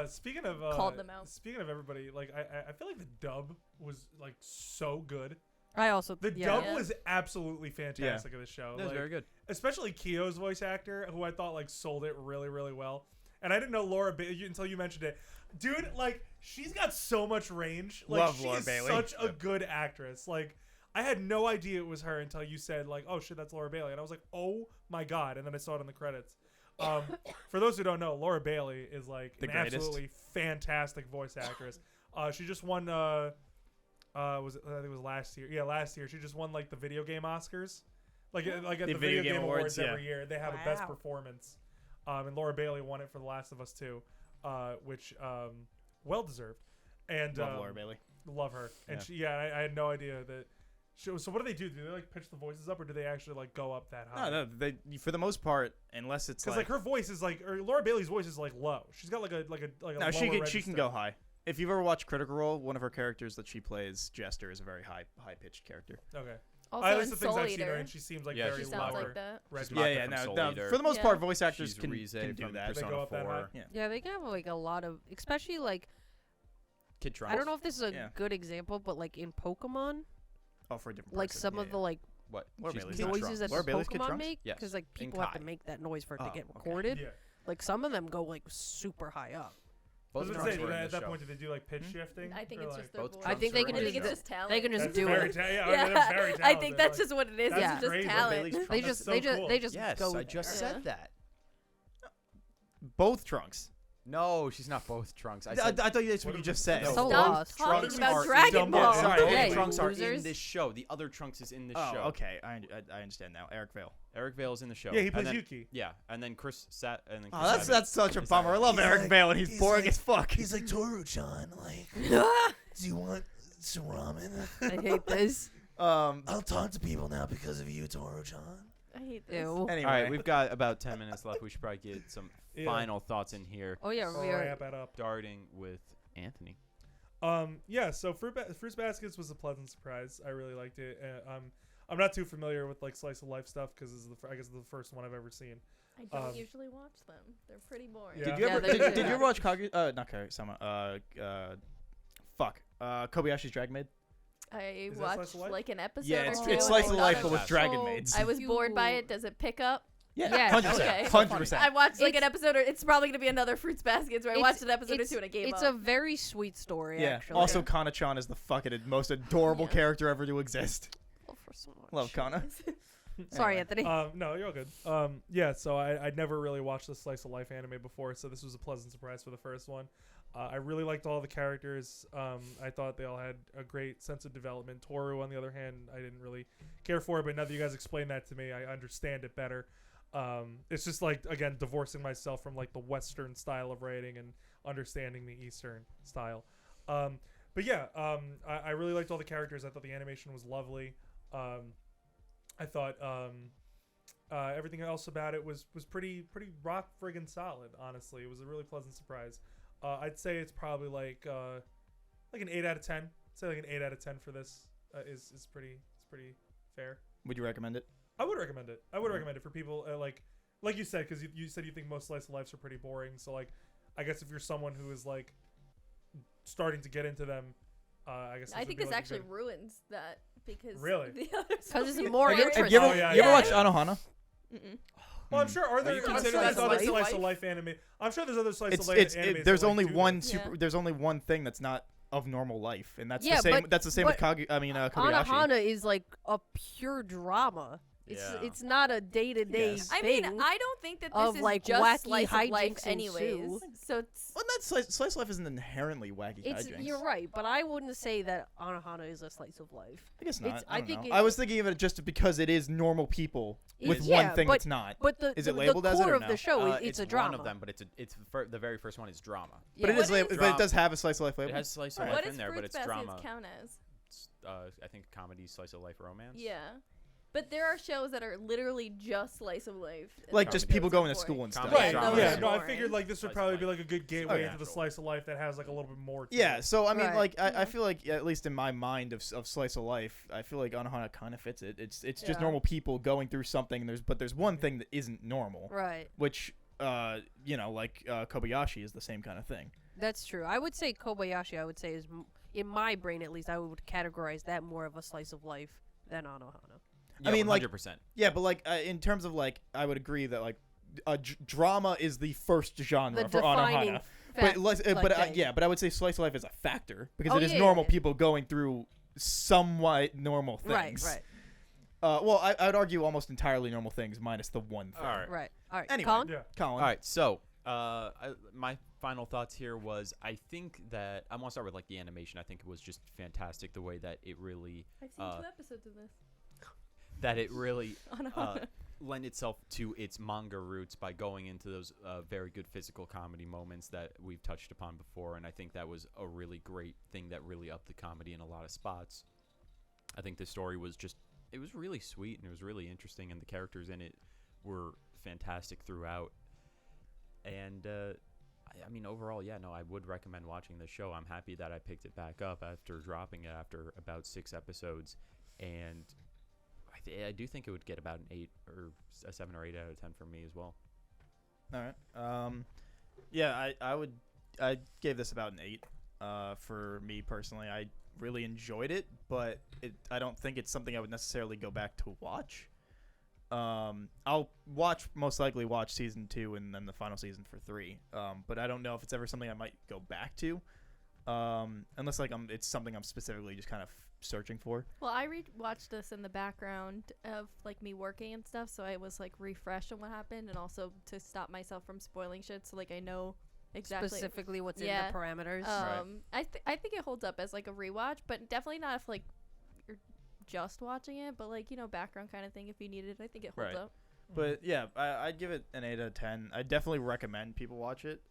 Speaking of Called them out. Speaking of everybody, like I feel like the dub was like so good. I also The yeah. dub Yeah. was absolutely fantastic of the show. That was Like, very good. especially Kyo's voice actor, who I thought like sold it really, really well. and I didn't know Laura Bailey until you mentioned it. Dude, like, she's got so much range. Like, Love she's Laura Bailey. such a good actress. Like, I had no idea it was her until you said, like, oh shit, that's Laura Bailey. And I was like, oh my God. And then I saw it in the credits. For those who don't know, Laura Bailey is like The an greatest. absolutely fantastic voice actress. She just won, I think it was last year. Yeah, last year. She just won like the video game Oscars. Like at The the video game awards yeah. every year. They have a best Wow. performance. And Laura Bailey won it for The Last of Us 2, which well deserved. And Love Laura Bailey. love her. And Yeah. I had no idea that. So what do they do? Do they like pitch the voices up, or do they actually like go up that high? No, they for the most part, unless it's Because like her voice is like, or Laura Bailey's voice is like low. She's got like a no, she lower can register. go high. If you've ever watched Critical Role, one of her characters that she plays, Jester, is a very high pitched character. Okay. Also At in least the things Soul I've seen her Eater, in, she seems like Yeah, very she she's sounds lower. like that. register. Maka Yeah, from no, Soul no. Eater. For the most Yeah. part, voice actors She's can Rize do from that. They Persona go up that 4. high? Yeah. Yeah, they have like a lot of, especially like Kid Trunks. I don't know if this is a Yeah. good example, but like in Pokemon, Oh, for a different like person. some Yeah, of the yeah. like What? Laura She's Bailey's Kid not Trunks. noises that Laura Bailey's Kid Pokemon Trunks? make, Yes. because like In people have to Kai. make that noise for it Oh, to get okay. recorded. Yeah. Like some of them go like super high up. I was Both gonna Trunks say were in at the that show. point, did they do like pitch shifting? I think Or, it's like, just their both voice. Trunks I think they were can in I the think just it's show. just talent. they can just That's do very it. ta- yeah, Yeah, that's very talented. I think that's Like, just what it is. that's It's just crazy. talent. Bailey's They Trunks just so they just cool. they just Yes, go. I just there. said that. Both Trunks. No, she's not both Trunks. I I said thought that's what you just said. No, So both lost. Talking Trunks about are Dragon in- Ball. Sorry, both yeah, Trunks are in losers. this show. The other Trunks is in this Oh, show. okay. I understand now. Eric Vale. Eric Vale's in the show. Yeah, he And plays then- Yuki. Yeah, and then Chris sat. And then Oh, Chris that's such a bummer. I love He's Eric like- Vale, and he's he's boring like- as fuck. He's like, Toru-chan, like, do you want some ramen? I hate this. I'll talk to people now because of you, Toru-chan. I hate this. Ew. Anyway, All right, we've got about 10 minutes left. We should probably get some Yeah. final thoughts in here, Oh yeah, So we are. wrap it up. starting with Anthony. Yeah. So Fruits Baskets was a pleasant surprise. I really liked it. I'm not too familiar with like slice of life stuff because this is I guess the first one I've ever seen. I don't Um, usually watch them. They're pretty boring. Yeah. did you Yeah, ever they do. did you ever watch not Kaguya-sama? Kobayashi's Dragon Maid? I Is that watched slice of life? like an episode. Yeah, or it's two, it's and slice I of thought life it but with was dragon so- maids. I was bored by Cute. it. Does it pick up? Yeah, 100%. okay. 100%. I watched like an It's- episode, or it's probably gonna be another Fruits Baskets where I It's- watched an episode or it's- two and I gave It's up. a very sweet story. Yeah. Actually. Also, Kana-chan is the fucking most adorable Yeah. character ever to exist. Love her so much. Love Kana. Sorry, Anyway. Anthony. No, you're all good. Yeah. So I'd never really watched the slice of life anime before, so this was a pleasant surprise for the first one. I really liked all the characters. I thought they all had a great sense of development. Toru, on the other hand, I didn't really care for, but now that you guys explained that to me, I understand it better. It's just like, again, divorcing myself from like the Western style of writing and understanding the Eastern style. But yeah, I really liked all the characters. I thought the animation was lovely. I thought everything else about it was pretty rock friggin' solid. Honestly, it was a really pleasant surprise. I'd say it's probably like an 8 out of 10. I'd say like an 8 out of 10 for this is pretty fair. Would you recommend it? I would recommend it. I would recommend it for people like you said, because you said you think most slice of lives are pretty boring. So like, I guess if you're someone who is like starting to get into them, I guess I would think be, this like, a actually good- ruins that because Really? the others 'Cause it's will be more boring. interesting. You ever, Oh, yeah, you ever yeah. watched Anohana? Mm-mm. Well, I'm sure. Are there you I'm consider sure that there's other slice of slice of life? life anime? I'm sure there's other slice It's of life it's animes. there's that, like, only do one that. super. Yeah. There's only one thing that's not of normal life, and that's Yeah, the same. but- That's the same with but Kobayashi. Anohana is like a pure drama. Yeah. It's not a day-to-day Yes. I thing. mean, I don't think that this of, is like, just wacky slice of life hijinks anyways. ensue. So it's Well, that slice of life isn't inherently wacky it's hijinks. you're right, but I wouldn't say that Anohana is a slice of life. I guess not. It's- I, I don't think know. it- I was thinking of it just because it is normal people with It's- one yeah, thing but- that's not. But the Is the, it labeled the as it core or of no? the show is It's a drama. one of them, but the very first one is drama. But it Yeah. is What labeled. is- But it does have a slice of life label. It has slice of Alright. life what in does there, but Fruits it's Baskets drama. count as? It's, I think comedy, slice of life, romance. Yeah. But there are shows that are literally just slice of life. and Like those just shows people are going to boring. school and stuff. Comedy Right. drama. Yeah. Those No, are I boring. figured like this would Slice of probably life. be like a good gateway yeah. into the slice of life that has like a little bit more. To Yeah, it. so I mean, Right. like, I Yeah. feel like at least in my mind of slice of life, I feel like Anohana kind of fits it. It's just Yeah. normal people going through something. And there's one thing that isn't normal, Right. which like Kobayashi is the same kind of thing. That's true. I would say Kobayashi. I would say is in my brain at least. I would categorize that more of a slice of life than Anohana. Yeah, I mean, like- 100%. Yeah, but like in terms of like, I would agree that like drama is the first genre The for defining Anohana. fact, But I would say slice of life is a factor because Oh, it is yeah, normal yeah. people going through somewhat normal things. Right. Well, I would argue almost entirely normal things minus the one thing. All right. Right. All right. Anyway. Colin? Yeah. Colin. All right, so my final thoughts here was I think that I want to start with like the animation. I think it was just fantastic the way that it really I've seen 2 episodes of this. Lend itself to its manga roots by going into those very good physical comedy moments that we've touched upon before, and I think that was a really great thing that really upped the comedy in a lot of spots. I think the story was it was really sweet and it was really interesting, and the characters in it were fantastic throughout. And I mean, overall, yeah, no, I would recommend watching the show. I'm happy that I picked it back up after dropping it after about 6 episodes, and I do think it would get about an 8 or a 7 or 8 out of 10 for me as well. All right. Yeah, I gave this about an 8. For me personally, I really enjoyed it, but I don't think it's something I would necessarily go back to watch. I'll most likely watch season 2 and then the final season for 3. But I don't know if it's ever something I might go back to, unless it's something I'm specifically just kind of searching for. Well, I watched this in the background of like me working and stuff, so I was like refreshed on what happened, and also to stop myself from spoiling shit, so like I know exactly Specifically what's Yeah. in the parameters. I think it holds up as like a rewatch, but definitely not if like you're just watching it, but like, you know, background kind of thing if you need it. I think it holds Right. up. But yeah, I'd give it an 8 out of 10. I definitely recommend people watch it.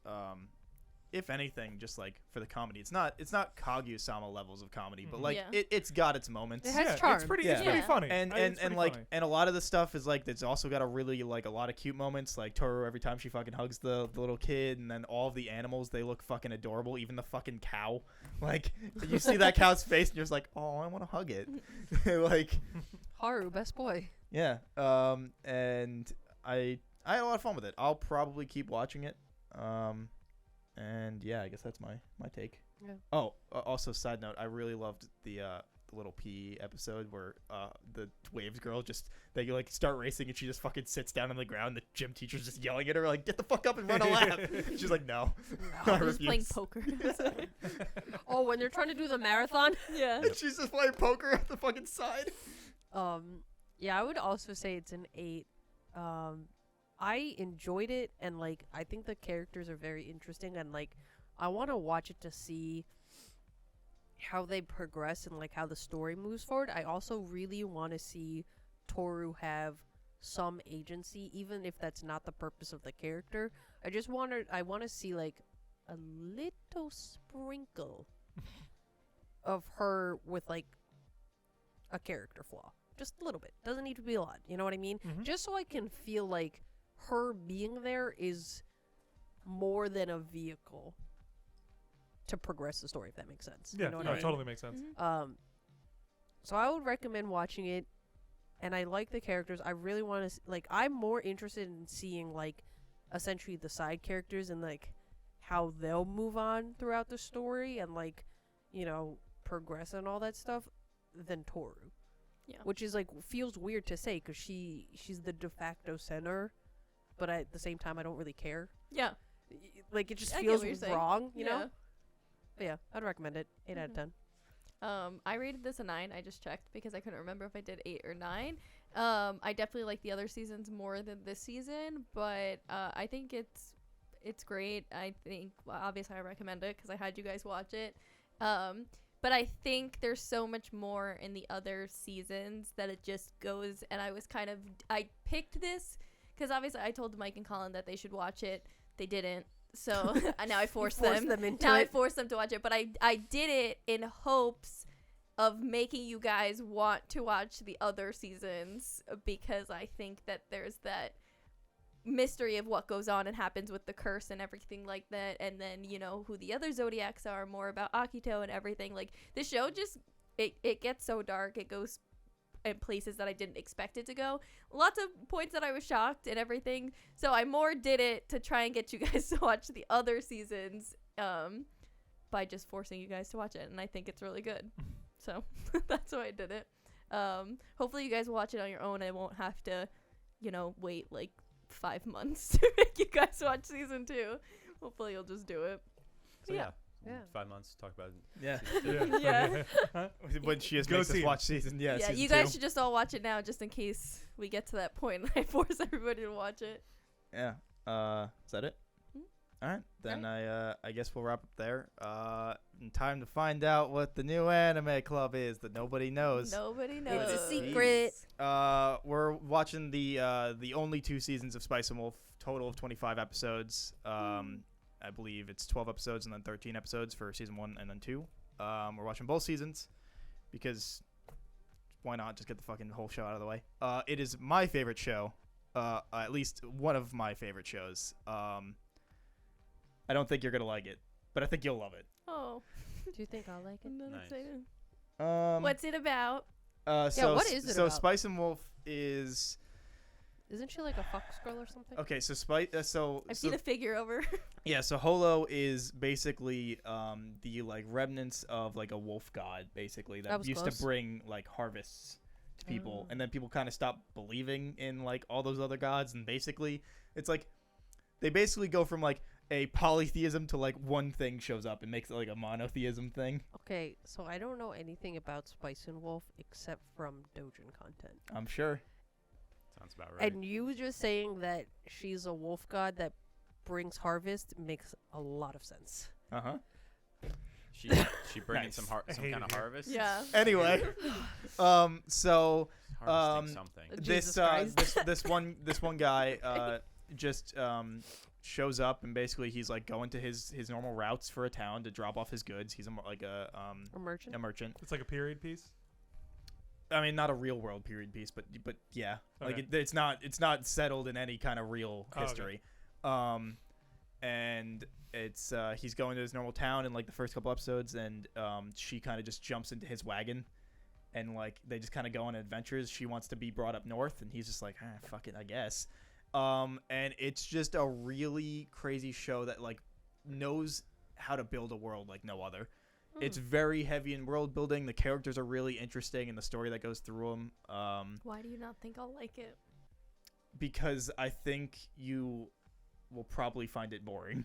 If anything, just like for the comedy, it's not Kaguya-sama levels of comedy, but like Yeah. it's got its moments. It has It's charm. pretty Yeah. funny. And It's pretty like funny. and a lot of the stuff is like it's also got a really like a lot of cute moments, like Toru every time she fucking hugs the little kid, and then all of the animals, they look fucking adorable, even the fucking cow. Like you see that cow's face and you're just like, oh, I want to hug it. Like Haru, best boy. yeah. And I had a lot of fun with it. I'll probably keep watching it. And yeah, I guess that's my take. Yeah. Oh, also side note, I really loved the little P episode where the waves girl they like start racing and she just fucking sits down on the ground. The gym teacher's just yelling at her like, "Get the fuck up and run a lap." She's like, "No, I I'm just playing refuse." poker. Oh, when they're trying to do the marathon. Yeah. She's just playing poker at the fucking side. Yeah, I would also say it's an 8. I enjoyed it, and like I think the characters are very interesting, and like I want to watch it to see how they progress and like how the story moves forward. I also really want to see Toru have some agency, even if that's not the purpose of the character. I want to see like a little sprinkle of her with like a character flaw. Just a little bit. Doesn't need to be a lot. You know what I mean? Mhm. Just so I can feel like her being there is more than a vehicle to progress the story, if that makes sense. Yeah, You know what no, I it mean? totally makes sense. Mhm. So I would recommend watching it, and I like the characters. I really want to like. I'm more interested in seeing like, essentially the side characters and like how they'll move on throughout the story and like, you know, progress and all that stuff than Toru. Yeah. Which is like feels weird to say because she's the de facto center, but at the same time I don't really care. Yeah. Like it just I get feels what you're saying. wrong, you Yeah. know. But yeah, I'd recommend it. 8 out of 10. I rated this a 9. I just checked because I couldn't remember if I did 8 or 9. I definitely like the other seasons more than this season, but I think it's great. I think obviously I recommend it because I had you guys watch it. But I think there's so much more in the other seasons that it just goes. And I picked this because obviously I told Mike and Colin that they should watch it. They didn't. So now I forced them. into Now I it. forced them to watch it. But I did it in hopes of making you guys want to watch the other seasons because I think that there's that mystery of what goes on and happens with the curse and everything like that, and then you know who the other zodiacs are, more about Akito and everything. Like the show just it gets so dark, it goes in places that I didn't expect it to go, lots of points that I was shocked and everything. So I more did it to try and get you guys to watch the other seasons by just forcing you guys to watch it, and I think it's really good. So that's why I did it. Hopefully you guys watch it on your own and won't have to, you know, wait like 5 months to make you guys watch season 2. Hopefully you'll just do it. So Yeah. Yeah. 5 months. Talk about it. Yeah. Yeah. Huh? When she has Go makes us see watch season. Yeah. Yeah, season you guys 2. should just all watch it now, just in case we get to that point and I force everybody to watch it. Yeah. Is that it? Hmm. All right. Then I guess we'll wrap up there. And time to find out what the new anime club is that nobody knows. Nobody knows. It's a secret. We're watching the only 2 seasons of Spice and Wolf, total of 25 episodes. I believe it's 12 episodes and then 13 episodes for season 1 and then 2. We're watching both seasons because why not just get the fucking whole show out of the way. It is my favorite show, at least one of my favorite shows. I don't think you're gonna like it, but I think you'll love it. Oh. Do you think I'll like it? I'm not Nice. excited. What's it about? So what is it so about? Spice and Wolf is Isn't she like a fox girl or something? okay. So Spice. So I've seen a figure over. yeah. So Holo is basically the like remnants of like a wolf god, basically That that was used close. to bring like harvests to people, Oh. and then people kind of stopped believing in like all those other gods, and basically it's like they basically go from like a polytheism to like one thing shows up and makes it like a monotheism thing. Okay, so I don't know anything about Spice and Wolf except from Dojin content. I'm sure. Sounds about right. And you just saying that she's a wolf god that brings harvest makes a lot of sense. Uh huh. She bringing Nice. some I some hate kind of it here. harvest. Uh, Yeah. Anyway, so Harvesting something. Jesus this one guy just shows up, and basically he's like going to his normal routes for a town to drop off his goods. He's A merchant? a merchant. It's like a period piece. I mean, not a real world period piece, but yeah, like Okay. it's not settled in any kind of real Oh, okay. history. And it's he's going to his normal town in like the first couple episodes, and she kind of just jumps into his wagon, and like they just kind of go on adventures. She wants to be brought up north, and he's just like, fuck it, I guess. And it's just a really crazy show that like knows how to build a world like no other. It's very heavy in world building. The characters are really interesting, and the story that goes through them. Why do you not think I'll like it? Because I think you will probably find it boring.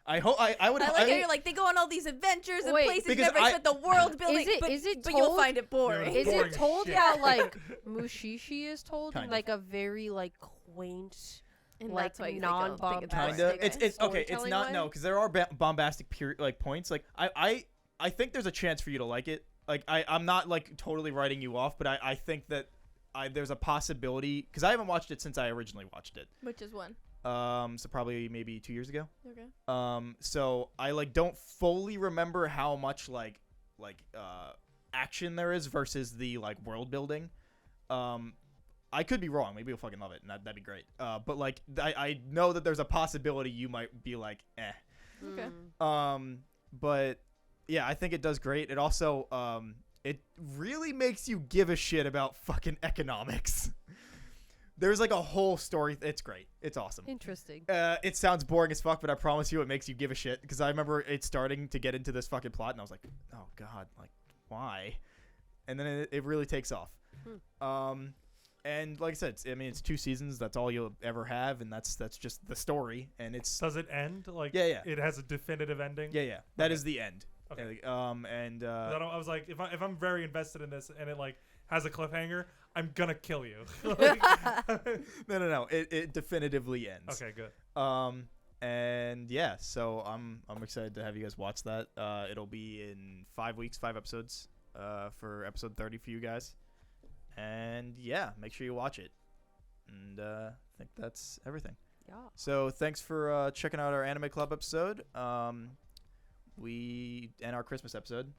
I hope I would. I like how you're like, they go on all these adventures and Wait, places you because never expect the world building, is it but you'll told- find it boring. Yeah, Is boring it as told shit. how like Mushishi is told Kind in of. like a very like quaint And like that's why you think I'll think it's non-bombastic boring. Kinda. It's okay. It's storytelling not way? no, because there are bombastic like points. Like I think there's a chance for you to like it. Like I'm not like totally writing you off, but I think that there's a possibility because I haven't watched it since I originally watched it. Which is one. So probably maybe 2 years ago. Okay. So I like don't fully remember how much like action there is versus the like world building. I could be wrong. Maybe you'll fucking love it, and that'd be great. But like I know that there's a possibility you might be like, eh. Okay. But yeah, I think it does great. It also it really makes you give a shit about fucking economics. There's like a whole story. It's great. It's awesome. Interesting. It sounds boring as fuck, but I promise you it makes you give a shit. Because I remember it starting to get into this fucking plot, and I was like, oh, God, like, why? And then it really takes off. And like I said, it's 2 seasons. That's all you'll ever have, and that's just the story. And it's... Does it end? Like, Yeah. it has a definitive ending? Yeah. That Okay. is the end. Okay. And... I was like, if I'm very invested in this and it like has a cliffhanger, I'm gonna kill you. Like- no. It definitively ends. okay, good. And yeah, so I'm excited to have you guys watch that. It'll be in 5 weeks, 5 episodes, for episode 30 for you guys. And yeah, make sure you watch it. And I think that's everything. Yeah. So thanks for checking out our Anime Club episode. And our Christmas episode.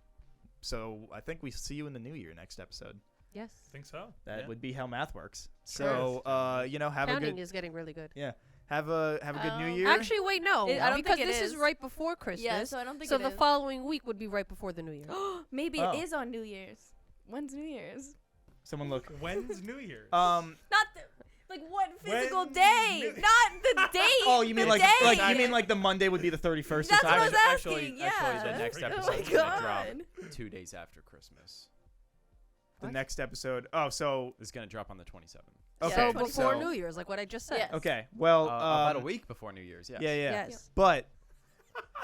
So I think we see you in the new year next episode. Yes. I think so. That Yeah. would be how math works. Sure. So have a Counting good is getting really good. have a good new Um, year. Actually, wait, no, I don't because think it this is is. right before Christmas. Yeah, so I don't think so it the is. following week would be right before the New Year. Maybe Oh. it is on New Year's. When's New Year's? Someone look. When's New Year's? Not the like what physical When day, New- not the date. Oh, you mean the like day. you mean like the Monday would be the 31st or That's something? what I was Actually, asking. Yeah. actually, the next Oh my episode is gonna drop God. 2 days after Christmas. the What? next episode. Oh, so It's gonna drop on the 27th. okay. So before so- New Year's, like what I just said. Yes. Okay. Well, About a week before New Year's. Yes. Yeah, yeah. Yes. But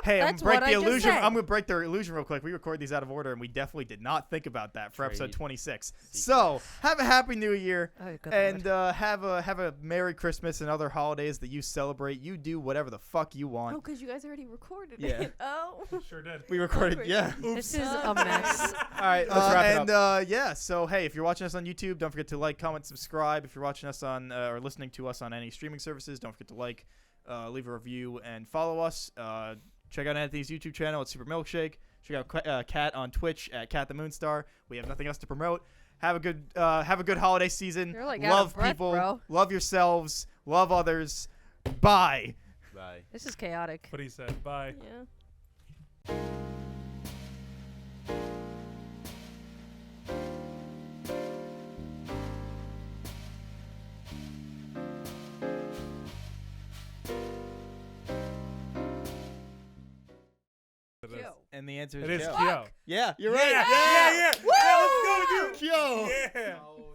hey, I'm That's gonna break what the I just illusion. said. I'm gonna break the illusion real quick. We record these out of order, and we definitely did not think about that for episode Trade 26. So have a happy New Year, Oh, good and Lord. have a Merry Christmas and other holidays that you celebrate. You do whatever the fuck you Oh, want. because you guys already recorded Yeah. it. Oh. Sure did. We recorded, Awkward. yeah. This is a mess. All right, Let's wrap it and yeah, so hey, if you're watching us on YouTube, don't forget to like, comment, subscribe. If you're watching us on or listening to us on any streaming services, don't forget to like, leave a review, and follow us. Check out Anthony's YouTube channel at Super Milkshake. Check out Kat on Twitch at Kat the Moonstar. We have nothing else to promote. Have a good holiday season. You're like out love of breath, people, bro. love yourselves, love others. Bye. Bye. This is chaotic. What he said. Bye. Yeah. Yo. And the answer is It is Kyo. Kyo. Yeah, you're Yeah, right. yeah, yeah. Yeah, let's go, dude. Kyo. Yeah.